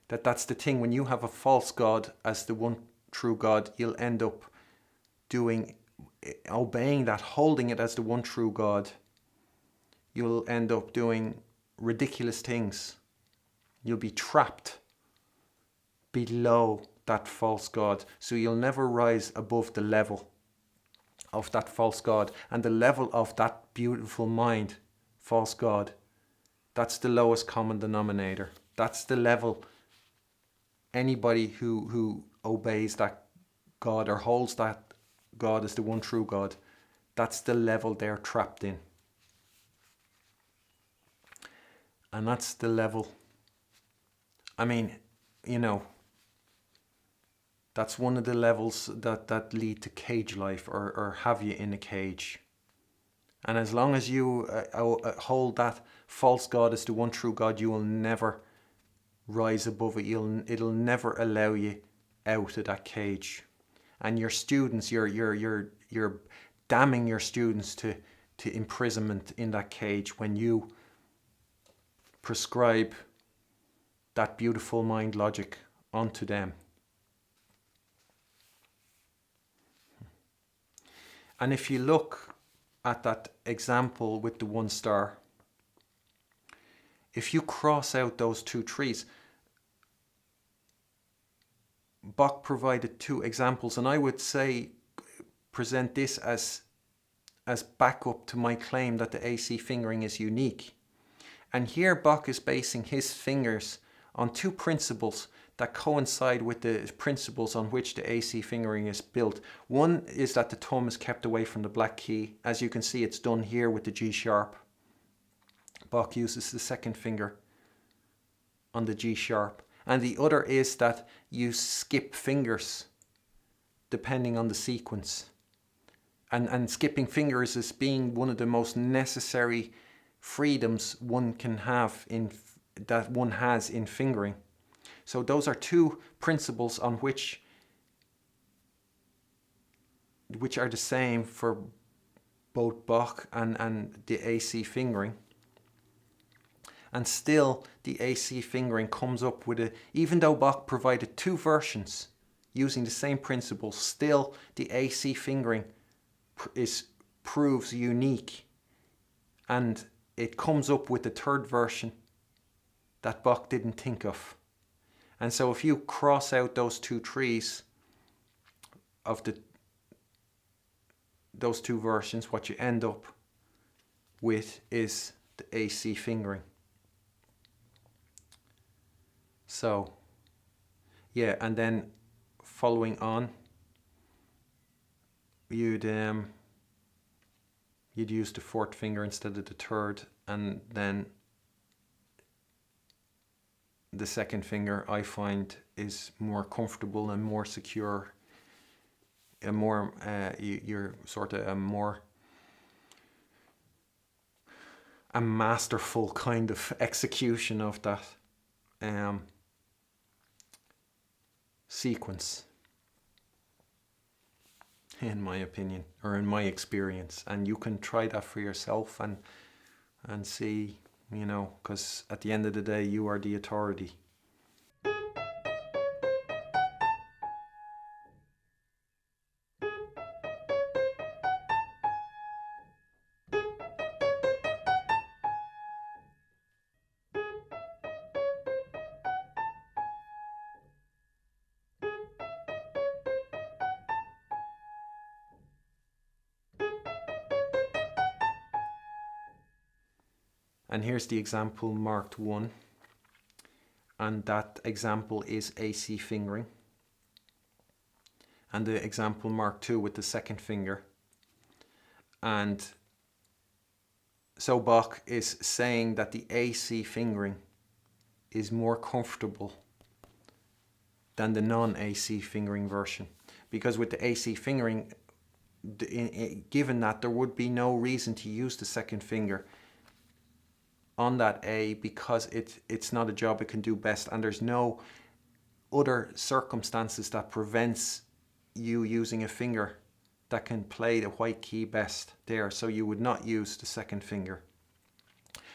That's the thing, when you have a false God as the one true God, you'll end up obeying that, holding it as the one true God. You'll end up doing ridiculous things. You'll be trapped below that false God. So you'll never rise above the level of that false God. And the level of that beautiful mind, false God, that's the lowest common denominator. That's the level anybody who obeys that God or holds that God as the one true God, that's the level they're trapped in. And that's the level, I mean, that's one of the levels that lead to cage life, or have you in a cage. And as long as you hold that false God as the one true God, you will never rise above it. It'll never allow you out of that cage. And your students, you're damning your students to imprisonment in that cage when you prescribe that beautiful mind logic onto them. And if you look at that example with the 1 star, if you cross out those 2 trees, Bach provided 2 examples, and I would say present this as backup to my claim that the AC fingering is unique. And here Bach is basing his fingers on 2 principles that coincide with the principles on which the AC fingering is built. One is that the thumb is kept away from the black key. As you can see, it's done here with the G sharp. Bach uses the 2nd finger on the G sharp. And the other is that you skip fingers depending on the sequence. And skipping fingers is being one of the most necessary freedoms one can have that one has in fingering. So those are 2 principles on which are the same for both Bach and the AC fingering. And still the AC fingering comes up with even though Bach provided 2 versions using the same principles, still the AC fingering proves unique, and it comes up with the 3rd version that Bach didn't think of. And so if you cross out those 2 trees of those 2 versions, what you end up with is the AC fingering. So, yeah, and then following on, you'd use the 4th finger instead of the 3rd, and then the 2nd finger I find is more comfortable and more secure, and more you're sort of a masterful kind of execution of that sequence, in my opinion, or in my experience. And you can try that for yourself and see, because at the end of the day, you are the authority. And here's the example marked 1. And that example is AC fingering. And the example marked 2 with the second finger. And so Bach is saying that the AC fingering is more comfortable than the non-AC fingering version. Because with the AC fingering, given that there would be no reason to use the second finger on that A, because it's not a job it can do best, and there's no other circumstances that prevents you using a finger that can play the white key best there, so you would not use the second finger.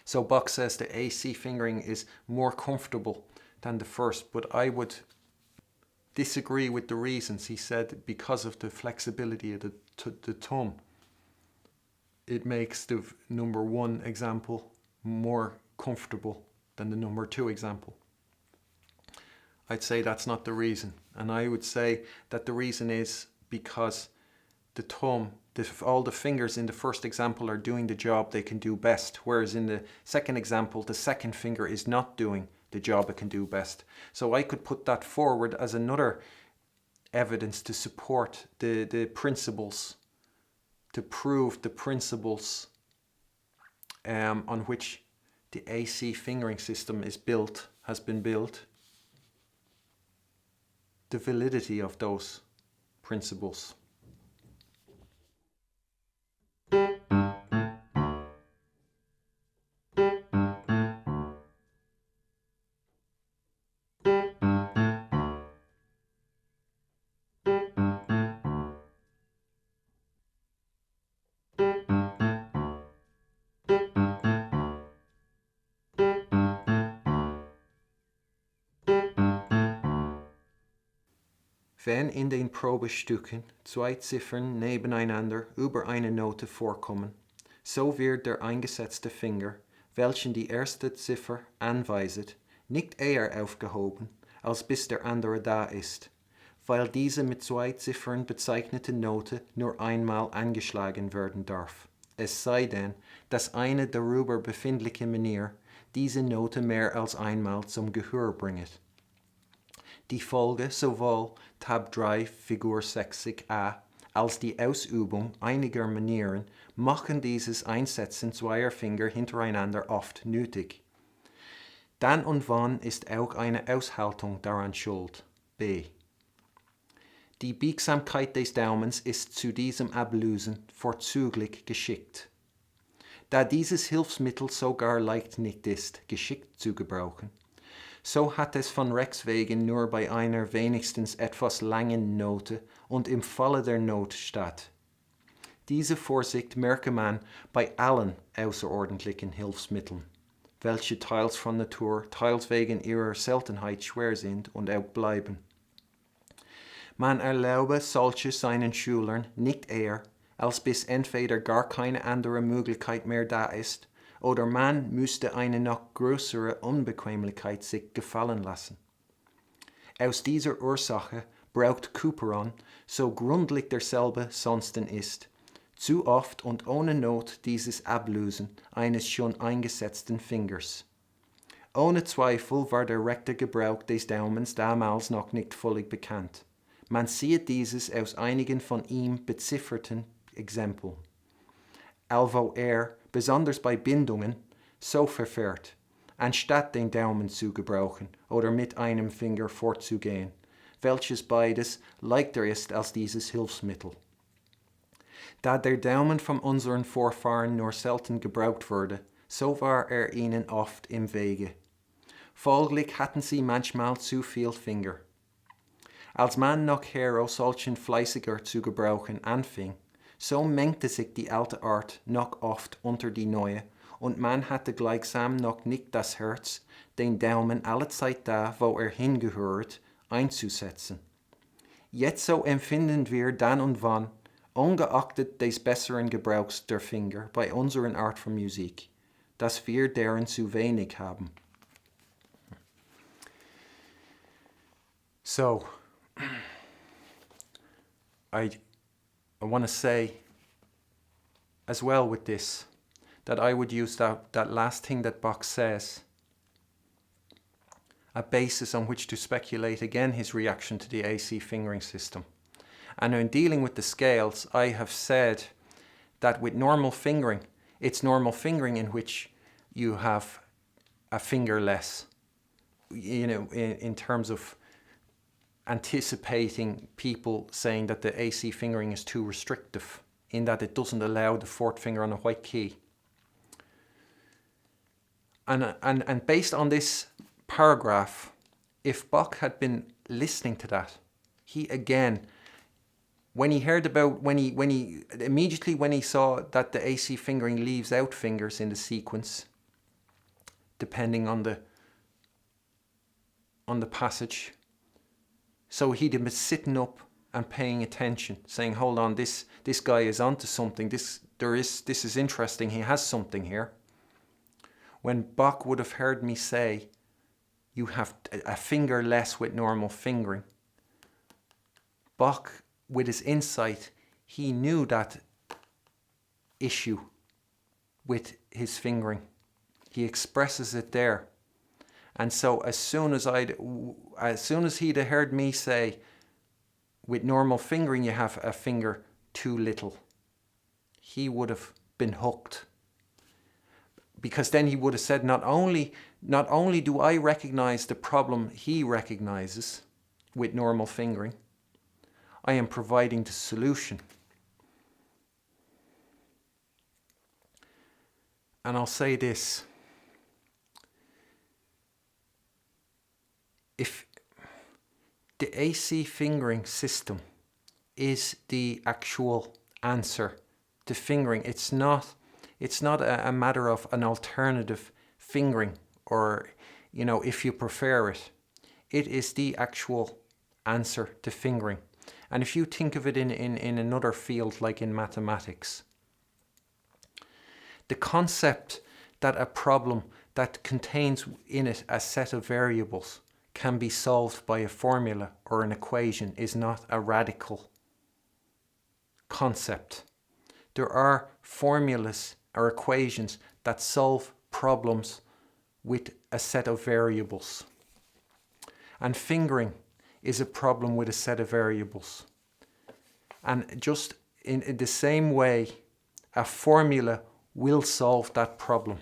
So Bach says the AC fingering is more comfortable than the first, but I would disagree with the reasons. He said because of the flexibility of the thumb, it makes the number 1 example more comfortable than the number 2 example. I'd say that's not the reason. And I would say that the reason is because the thumb, all the fingers in the first example are doing the job they can do best, whereas in the second example, the second finger is not doing the job it can do best. So I could put that forward as another evidence to support the principles, to prove the principles on which the AC fingering system is built, has been built, the validity of those principles. Wenn in den Probestücken 2 Ziffern nebeneinander über eine Note vorkommen, so wird der eingesetzte Finger, welchen die erste Ziffer anweist, nicht eher aufgehoben, als bis der andere da ist, weil diese mit 2 Ziffern bezeichnete Note nur einmal angeschlagen werden darf. Es sei denn, dass eine darüber befindliche Manier diese Note mehr als einmal zum Gehör bringt. Die Folge sowohl Tab 3 Figur 60a als die Ausübung einiger Manieren machen dieses Einsetzen zweier Finger hintereinander oft nötig. Dann und wann ist auch eine Aushaltung daran schuld. B. Die Biegsamkeit des Daumens ist zu diesem Ablösen vorzüglich geschickt. Da dieses Hilfsmittel sogar leicht nicht ist, geschickt zu gebrauchen, so hat es von Rechts wegen nur bei einer wenigstens etwas langen Note und im Falle der Not statt. Diese Vorsicht merke man bei allen außerordentlichen Hilfsmitteln, welche teils von Natur, teils wegen ihrer Seltenheit schwer sind und auch bleiben. Man erlaube solche seinen Schülern nicht eher, als bis entweder gar keine andere Möglichkeit mehr da ist, oder man müsste eine noch größere Unbequemlichkeit sich gefallen lassen. Aus dieser Ursache braucht Couperin, so gründlich derselbe sonsten ist, zu oft und ohne Not dieses Ablösen eines schon eingesetzten Fingers. Ohne Zweifel war der rechte Gebrauch des Daumens damals noch nicht völlig bekannt. Man sieht dieses aus einigen von ihm bezifferten Exempeln. Allwo besonders bei Bindungen, so verfährt, anstatt den Daumen zu gebrauchen oder mit einem Finger vorzugehen, welches beides leichter ist als dieses Hilfsmittel. Da der Daumen von unseren Vorfahren nur selten gebraucht wurde, so war ihnen oft im Wege. Folglich hatten sie manchmal zu viel Finger. Als man nachher solchen fleißiger zu gebrauchen anfing, so mengte sich die alte Art noch oft unter die neue, und man hatte gleichsam noch nicht das Herz, den Daumen allezeit da, wo hingehört, einzusetzen. Jetzt so empfinden wir dann und wann, ungeachtet des besseren Gebrauchs der Finger bei unserer Art von Musik, dass wir deren zu wenig haben. So, I want to say as well with this that I would use that last thing that Bach says, a basis on which to speculate again his reaction to the AC fingering system. And in dealing with the scales, I have said that with normal fingering, it's normal fingering in which you have a finger less, you know, in terms of anticipating people saying that the AC fingering is too restrictive, in that it doesn't allow the fourth finger on a white key. And based on this paragraph, if Bach had been listening to that, he again, when he immediately when he saw that the AC fingering leaves out fingers in the sequence, depending on the passage, so he'd have been sitting up and paying attention, saying, hold on, this guy is onto something, this is interesting, he has something here. When Bach would have heard me say, you have a finger less with normal fingering, Bach, with his insight, he knew that issue with his fingering. He expresses it there. And so as soon as he'd have heard me say, with normal fingering you have a finger too little, he would have been hooked. Because then he would have said, not only do I recognize the problem he recognizes with normal fingering, I am providing the solution. And I'll say this. If the AC fingering system is the actual answer to fingering, it's not a matter of an alternative fingering, or, you know, if you prefer it. It is the actual answer to fingering. And if you think of it in another field, like in mathematics, the concept that a problem that contains in it a set of variables can be solved by a formula or an equation is not a radical concept. There are formulas or equations that solve problems with a set of variables. And fingering is a problem with a set of variables. And just in the same way, a formula will solve that problem.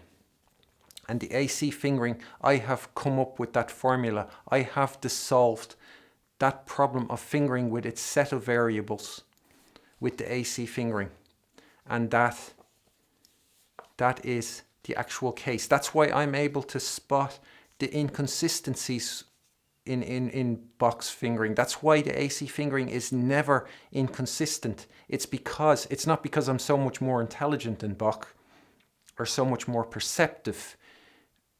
And the AC fingering, I have come up with that formula. I have solved that problem of fingering with its set of variables with the AC fingering. And that is the actual case. That's why I'm able to spot the inconsistencies in Bach's fingering. That's why the AC fingering is never inconsistent. It's not because I'm so much more intelligent than Bach, or so much more perceptive,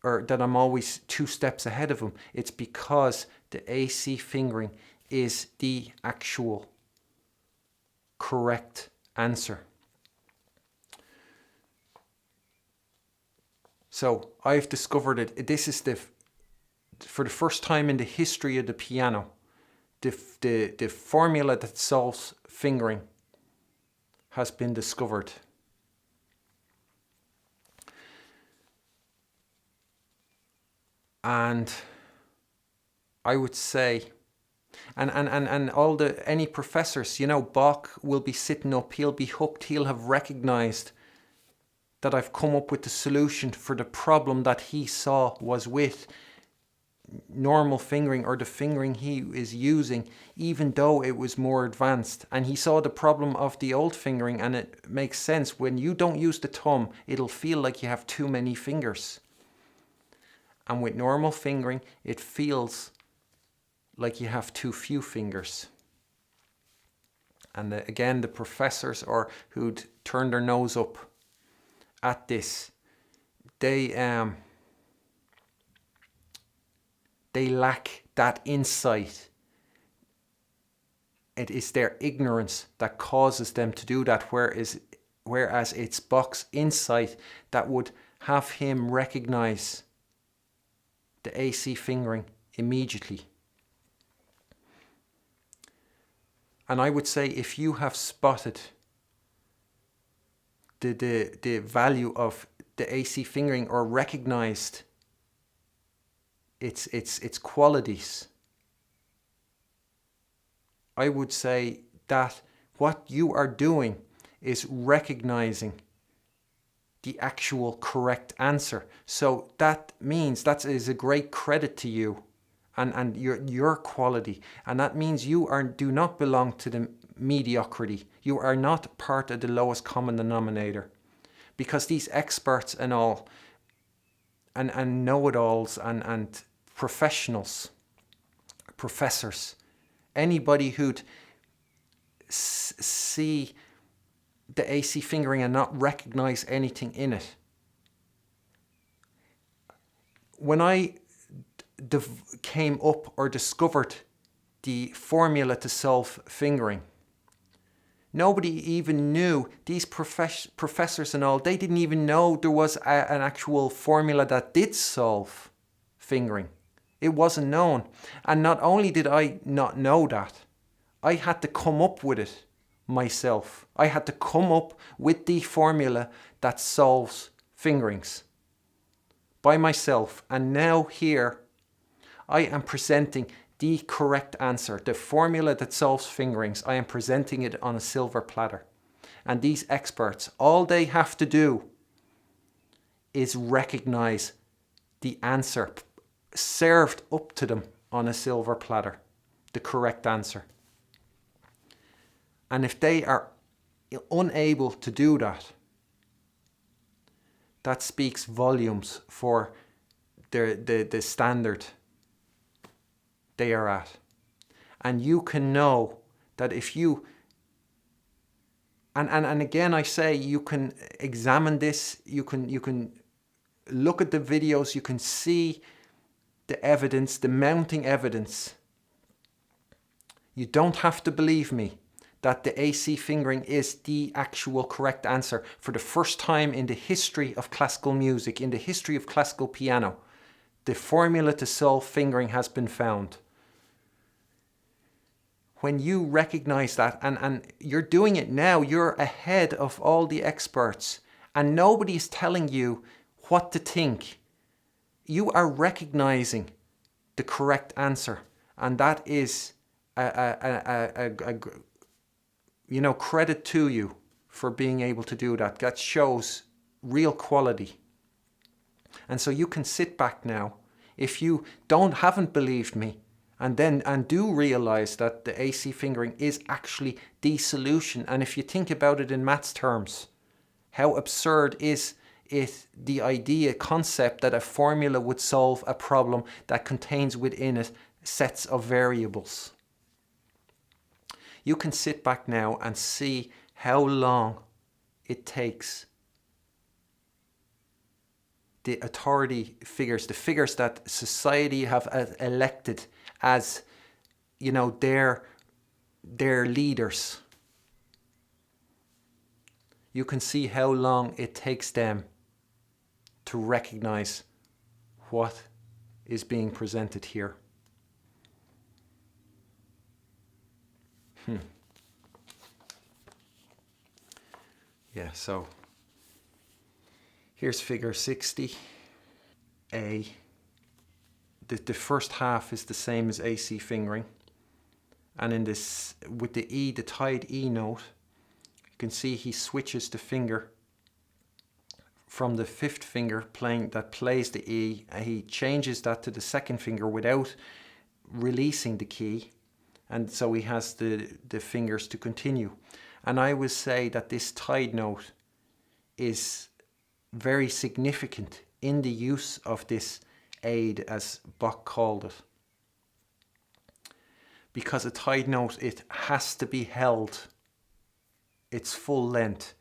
or that I'm always 2 steps ahead of him. It's because the AC fingering is the actual correct answer. So I've discovered it. This is for the first time in the history of the piano, the formula that solves fingering has been discovered. And I would say, and any professors, you know, Bach will be sitting up, he'll be hooked, he'll have recognized that I've come up with the solution for the problem that he saw was with normal fingering, or the fingering he is using, even though it was more advanced. And he saw the problem of the old fingering, and it makes sense. When you don't use the thumb, it'll feel like you have too many fingers. And with normal fingering, it feels like you have too few fingers. And again, the professors who'd turned their nose up at this, they lack that insight. It is their ignorance that causes them to do that, whereas it's Bach's insight that would have him recognize the AC fingering immediately. And I would say, if you have spotted the value of the AC fingering, or recognized its qualities, I would say that what you are doing is recognizing the actual correct answer. So that means that is a great credit to you and your quality. And that means you do not belong to the mediocrity. You are not part of the lowest common denominator. Because these experts and all, and know-it-alls and professionals, professors, anybody who'd see the AC fingering and not recognize anything in it. When I came up or discovered the formula to solve fingering, nobody even knew, these professors and all, they didn't even know there was an actual formula that did solve fingering. It wasn't known. And not only did I not know that, I had to come up with it myself. I had to come up with the formula that solves fingerings by myself. And now here I am presenting the correct answer. The formula that solves fingerings, I am presenting it on a silver platter. And these experts, all they have to do is recognize the answer served up to them on a silver platter, the correct answer. And if they are unable to do that, that speaks volumes for the standard they are at. And you can know that if you, and again I say, you can examine this, you can look at the videos, you can see the evidence, the mounting evidence. You don't have to believe me that the AC fingering is the actual correct answer. For the first time in the history of classical music, in the history of classical piano, the formula to solve fingering has been found. When you recognize that, and you're doing it now, you're ahead of all the experts, and nobody's telling you what to think. You are recognizing the correct answer, and that is credit to you for being able to do that. That shows real quality. And so you can sit back now, if you haven't believed me, and do realize that the AC fingering is actually the solution. And if you think about it in maths terms, how absurd is it, the concept that a formula would solve a problem that contains within it sets of variables. You can sit back now and see how long it takes the authority figures, the figures that society have elected as, their leaders. You can see how long it takes them to recognize what is being presented here. Yeah, so here's figure 60A. The first half is the same as AC fingering. And in this, with the E, the tied E note, you can see he switches the finger from the fifth finger that plays the E. He changes that to the second finger without releasing the key. And so he has the fingers to continue. And I would say that this tied note is very significant in the use of this aid, as Bach called it. Because a tied note, it has to be held its full length.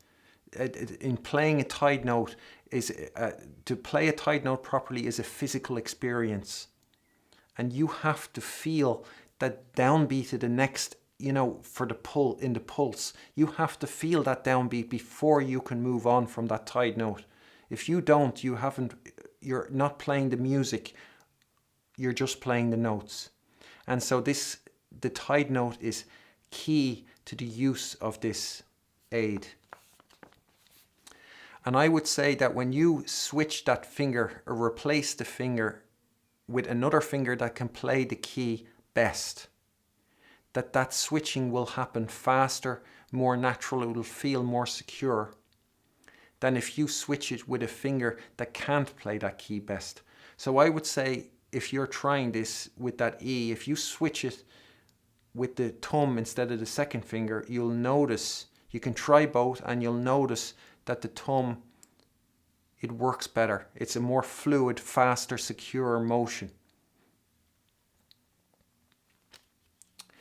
In playing a tied note, to play a tied note properly is a physical experience. And you have to feel that downbeat of the next, for the pull in the pulse. You have to feel that downbeat before you can move on from that tied note. If you don't, you're not playing the music, you're just playing the notes. And so the tied note is key to the use of this aid. And I would say that when you switch that finger or replace the finger with another finger that can play the key best, that switching will happen faster, more natural, it will feel more secure than if you switch it with a finger that can't play that key best. So I would say if you're trying this with that E, if you switch it with the thumb instead of the second finger, you'll notice, you can try both and you'll notice that the thumb, it works better. It's a more fluid, faster, secure motion.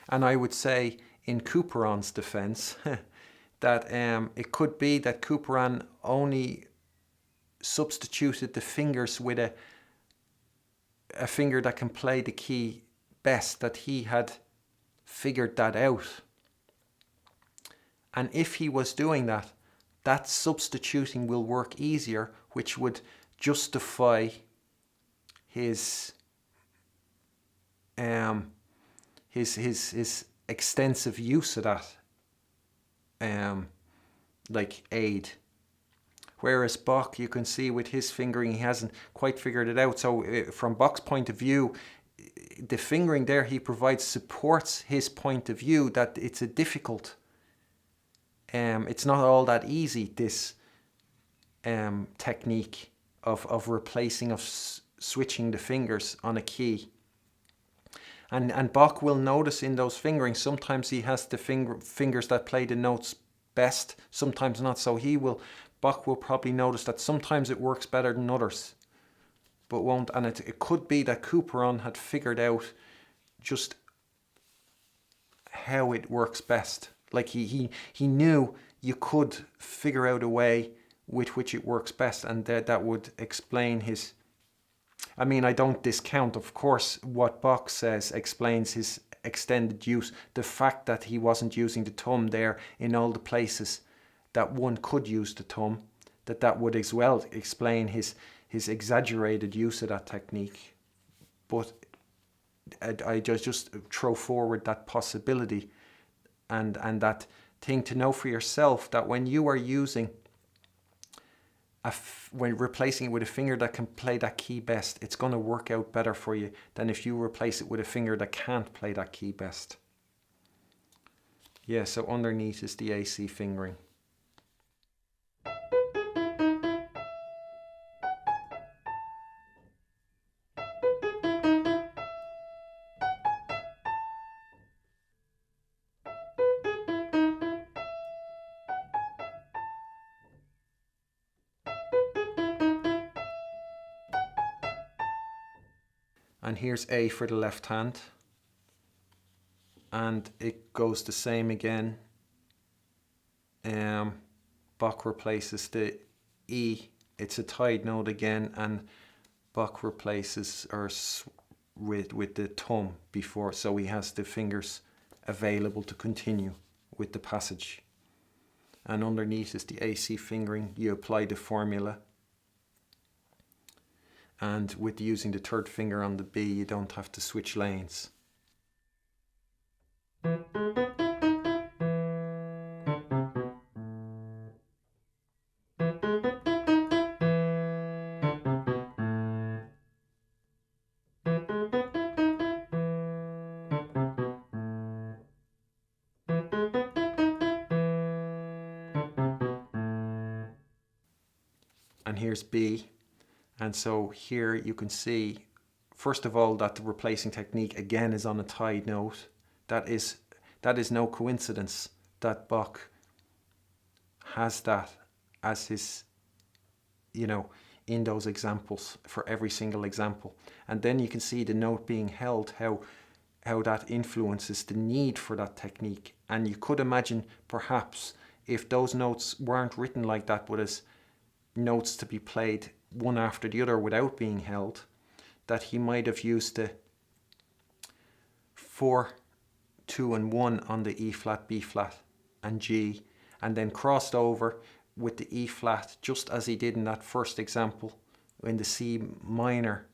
And I would say in Couperin's defense that it could be that Couperin only substituted the fingers with a finger that can play the key best, that he had figured that out. And if he was doing that, that substituting will work easier, which would justify his extensive use of that like aid. Whereas Bach, you can see with his fingering, he hasn't quite figured it out. So from Bach's point of view, the fingering there he provides supports his point of view that it's a difficult, it's not all that easy, this technique of replacing, of switching the fingers on a key. And Bach will notice in those fingerings, sometimes he has the fingers that play the notes best, sometimes not. So Bach will probably notice that sometimes it works better than others, but won't. And it could be that Couperin had figured out just how it works best. Like he knew you could figure out a way with which it works best, and that would explain his. I mean, I don't discount, of course, what Bach says explains his extended use. The fact that he wasn't using the thumb there in all the places that one could use the thumb, that would as well explain his exaggerated use of that technique. But I just throw forward that possibility and that thing to know for yourself, that when you are using when replacing it with a finger that can play that key best, it's going to work out better for you than if you replace it with a finger that can't play that key best. Yeah, so underneath is the AC fingering. And here's A for the left hand, and it goes the same again. Bach replaces the E, it's a tied note again, and Bach replaces with the thumb before, so he has the fingers available to continue with the passage. And underneath is the AC fingering. You apply the formula. And with using the third finger on the B, you don't have to switch lanes. And here's B. And so here you can see, first of all, that the replacing technique again is on a tied note. That is no coincidence that Bach has that as his, in those examples, for every single example. And then you can see the note being held, how that influences the need for that technique. And you could imagine perhaps if those notes weren't written like that, but as notes to be played one after the other without being held, that he might have used the 4, 2 and 1 on the E flat, B flat and G, and then crossed over with the E flat, just as he did in that first example in the C minor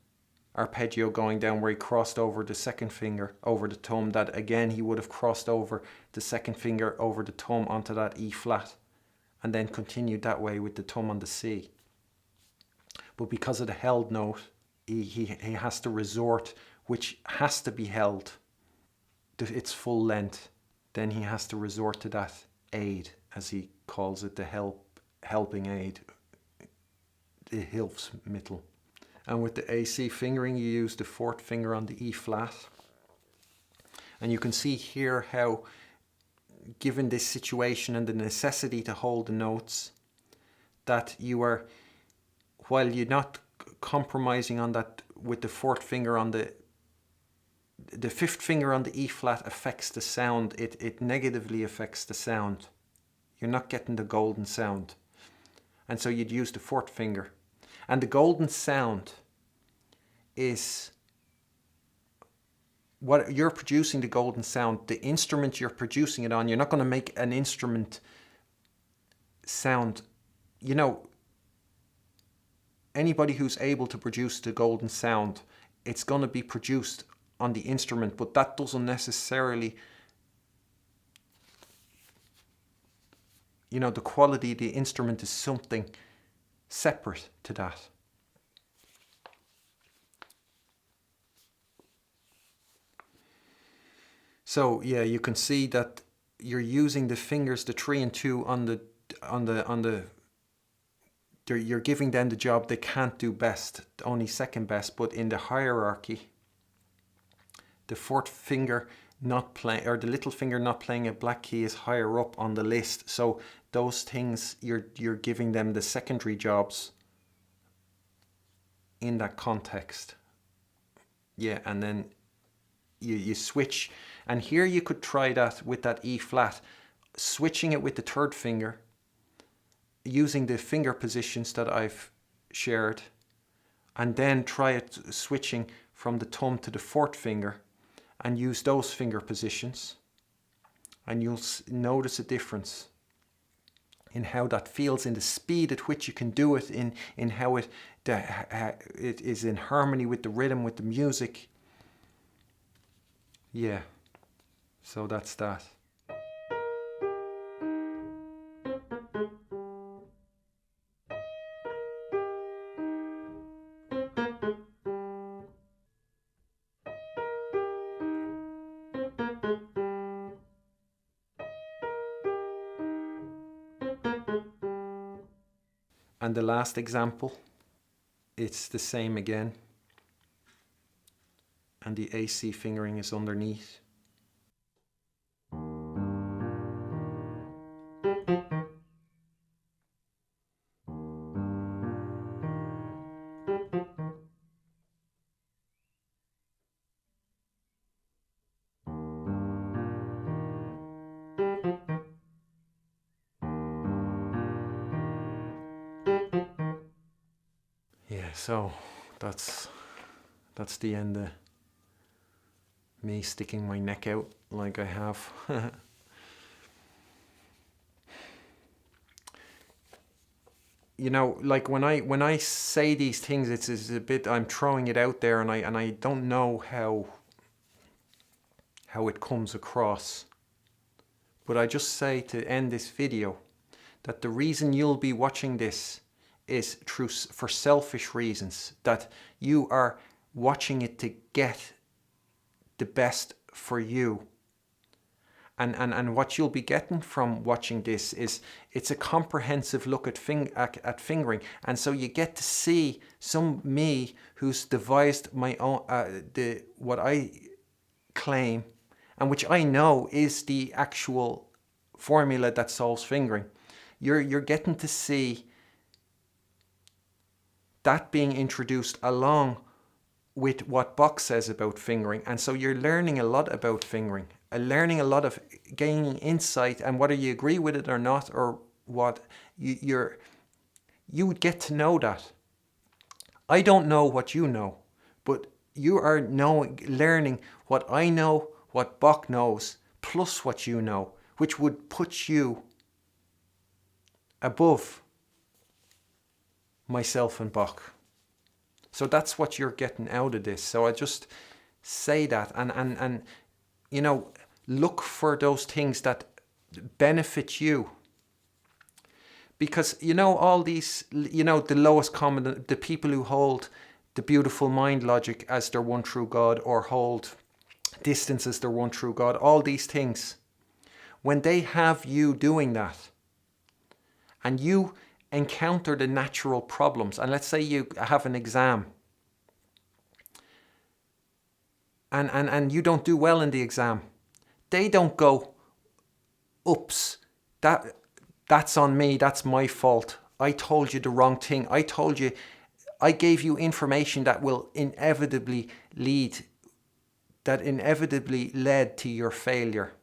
arpeggio going down, where he crossed over the second finger over the thumb, that again he would have crossed over the second finger over the thumb onto that E flat, and then continued that way with the thumb on the C. But because of the held note, he has to resort, which has to be held its full length. Then he has to resort to that aid, as he calls it, the helping aid, the Hilfsmittel. And with the AC fingering, you use the fourth finger on the E flat. And you can see here how, given this situation and the necessity to hold the notes, that you are, while you're not compromising on that with the fourth finger on the fifth finger on the E flat affects the sound. It negatively affects the sound. You're not getting the golden sound. And so you'd use the fourth finger. And the golden sound is what you're producing, the golden sound, the instrument you're producing it on. You're not going to make an instrument sound, you know, anybody who's able to produce the golden sound, it's going to be produced on the instrument, but that doesn't necessarily, you know, the quality of the instrument is something separate to that. So yeah, you can see that you're using the fingers, the 3 and 2 on the you're giving them the job they can't do best, only second best. But in the hierarchy, the fourth finger not playing, or the little finger not playing a black key, is higher up on the list. So those things, you're giving them the secondary jobs in that context. Yeah, and then you switch. And here you could try that with that E flat, switching it with the third finger, using the finger positions that I've shared, and then try it switching from the thumb to the fourth finger and use those finger positions, and you'll notice a difference in how that feels, in the speed at which you can do it, in how it is in harmony with the rhythm, with the music. Yeah, so that's that. And the last example, it's the same again, and the AC fingering is underneath. Yeah, so that's the end of me sticking my neck out like I have. You know, like when I say these things, it's a bit, I'm throwing it out there, and I don't know how it comes across. But I just say, to end this video, that the reason you'll be watching this is for selfish reasons, that you are watching it to get the best for you. And what you'll be getting from watching this is, it's a comprehensive look at fingering. And so you get to see me who's devised my own, what I claim, and which I know is the actual formula that solves fingering. You're getting to see that being introduced along with what Bach says about fingering. And so you're learning a lot about fingering, learning a lot of, gaining insight, and whether you agree with it or not, or what, you would get to know that. I don't know what you know, but you are learning what I know, what Bach knows, plus what you know, which would put you above myself and Bach. So that's what you're getting out of this. So I just say that, and you know, look for those things that benefit you. Because, all these, the lowest common, the people who hold the beautiful mind logic as their one true God, or hold distance as their one true God, all these things, when they have you doing that, and you encounter the natural problems, and let's say you have an exam, and you don't do well in the exam, they don't go, oops, that's on me, that's my fault, I told you the wrong thing, I gave you information that inevitably led to your failure.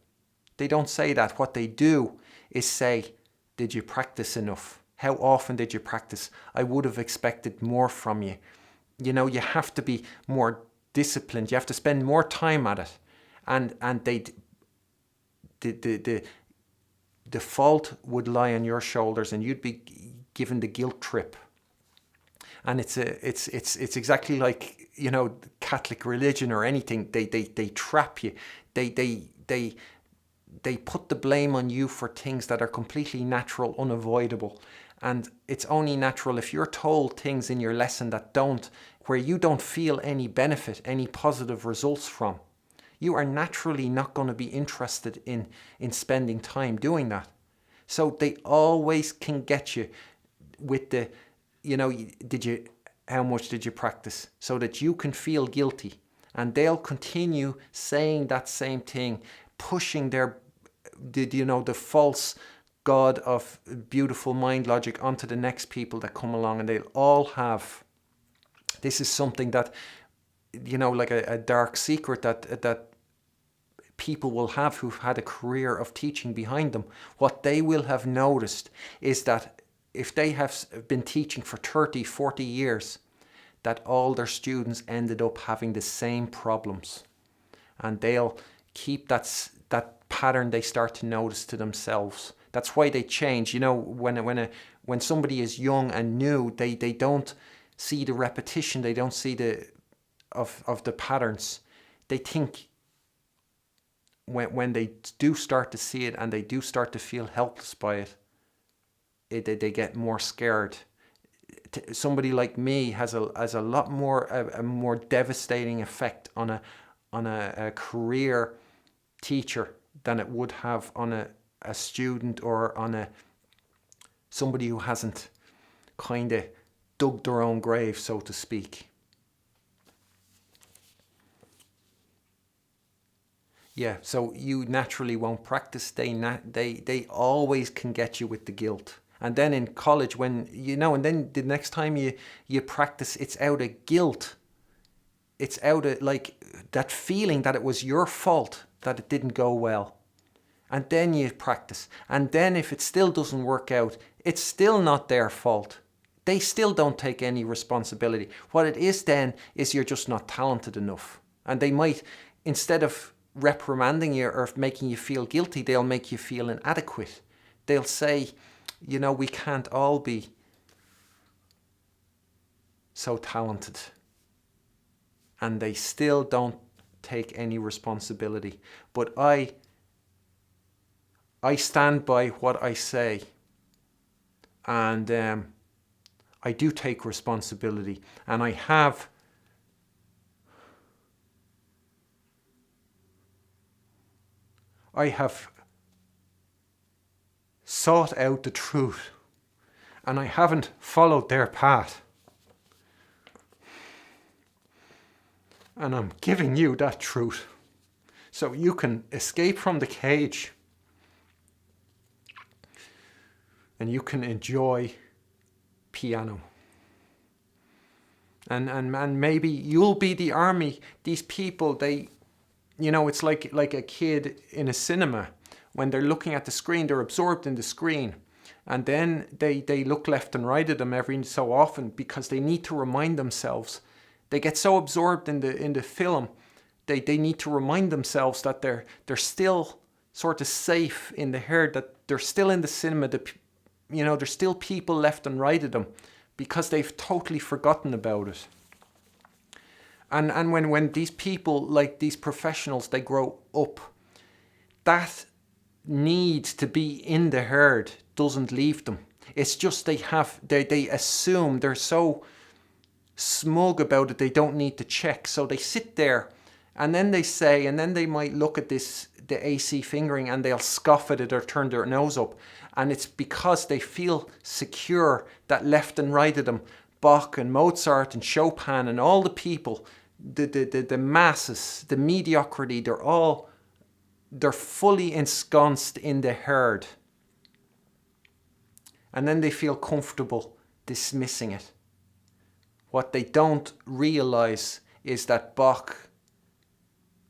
They don't say that. What they do is say, did you practice enough? How often did you practice? I would have expected more from you. You have to be more disciplined. You have to spend more time at it. And the fault would lie on your shoulders, and you'd be given the guilt trip. And it's exactly like, Catholic religion or anything. They trap you. They put the blame on you for things that are completely natural, unavoidable. And it's only natural if you're told things in your lesson where you don't feel any benefit, any positive results from. You are naturally not going to be interested in spending time doing that. So they always can get you with the, how much did you practice? So that you can feel guilty. And they'll continue saying that same thing, pushing the false God of beautiful mind logic onto the next people that come along, and they'll all have, this is something that, like a dark secret that people will have who've had a career of teaching behind them. What they will have noticed is that if they have been teaching for 30, 40 years, that all their students ended up having the same problems. And they'll keep that pattern they start to notice to themselves. That's why they change. When somebody is young and new, they don't see the repetition, they don't see of the patterns. They think when they do start to see it and they do start to feel helpless by it, they get more scared. Somebody like me has a lot more a more devastating effect on a career teacher than it would have on a student or on somebody who hasn't kind of dug their own grave, so to speak. Yeah, so you naturally won't practice. They always can get you with the guilt. And then in college, when and then the next time you practice, it's out of guilt. It's out of like that feeling that it was your fault that it didn't go well. And then you practice. And then if it still doesn't work out, it's still not their fault. They still don't take any responsibility. What it is then is you're just not talented enough. And they might, instead of reprimanding you or making you feel guilty, they'll make you feel inadequate. They'll say, we can't all be so talented. And they still don't take any responsibility. But I stand by what I say. And I do take responsibility. And I have sought out the truth, and I haven't followed their path. And I'm giving you that truth so you can escape from the cage and you can enjoy piano. And maybe you'll be the army. These people, it's like a kid in a cinema. When they're looking at the screen, they're absorbed in the screen. And then they look left and right at them every so often because they need to remind themselves. They get so absorbed in the film, they need to remind themselves that they're still sort of safe in the herd, that they're still in the cinema, there's still people left and right of them because they've totally forgotten about it. And when these people, like these professionals, they grow up, that need to be in the herd doesn't leave them. It's just they assume, they're so smug about it, they don't need to check. So they sit there and then they say, and then they might look at the AC fingering, and they'll scoff at it or turn their nose up. And it's because they feel secure that left and right of them, Bach and Mozart and Chopin and all the people, the masses, the mediocrity, they're fully ensconced in the herd. And then they feel comfortable dismissing it. What they don't realize is that Bach,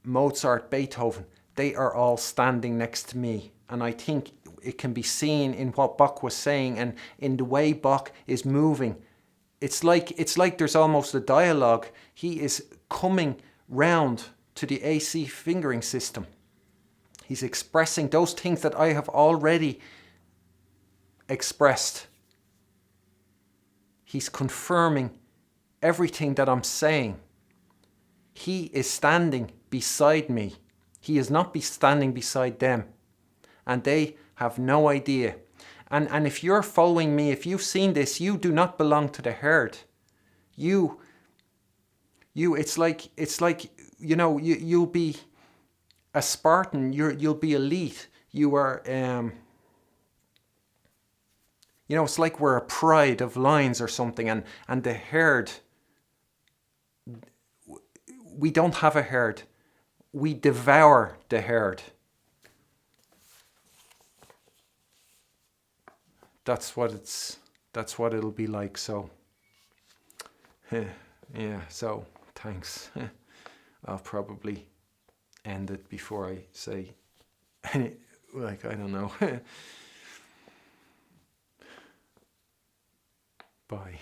Mozart, Beethoven, they are all standing next to me. And I think it can be seen in what Bach was saying and in the way Bach is moving. It's like there's almost a dialogue. He is coming round to the AC fingering system. He's expressing those things that I have already expressed. He's confirming everything that I'm saying. He is standing beside me. He is not standing beside them. And they have no idea. And if you're following me, if you've seen this, you do not belong to the herd. It's like you'll be a Spartan. You'll be elite. You are it's like we're a pride of lions or something, and the herd, we don't have a herd. We devour the herd. That's what it'll be like. So yeah, so thanks. I'll probably end it before I say I don't know. Bye.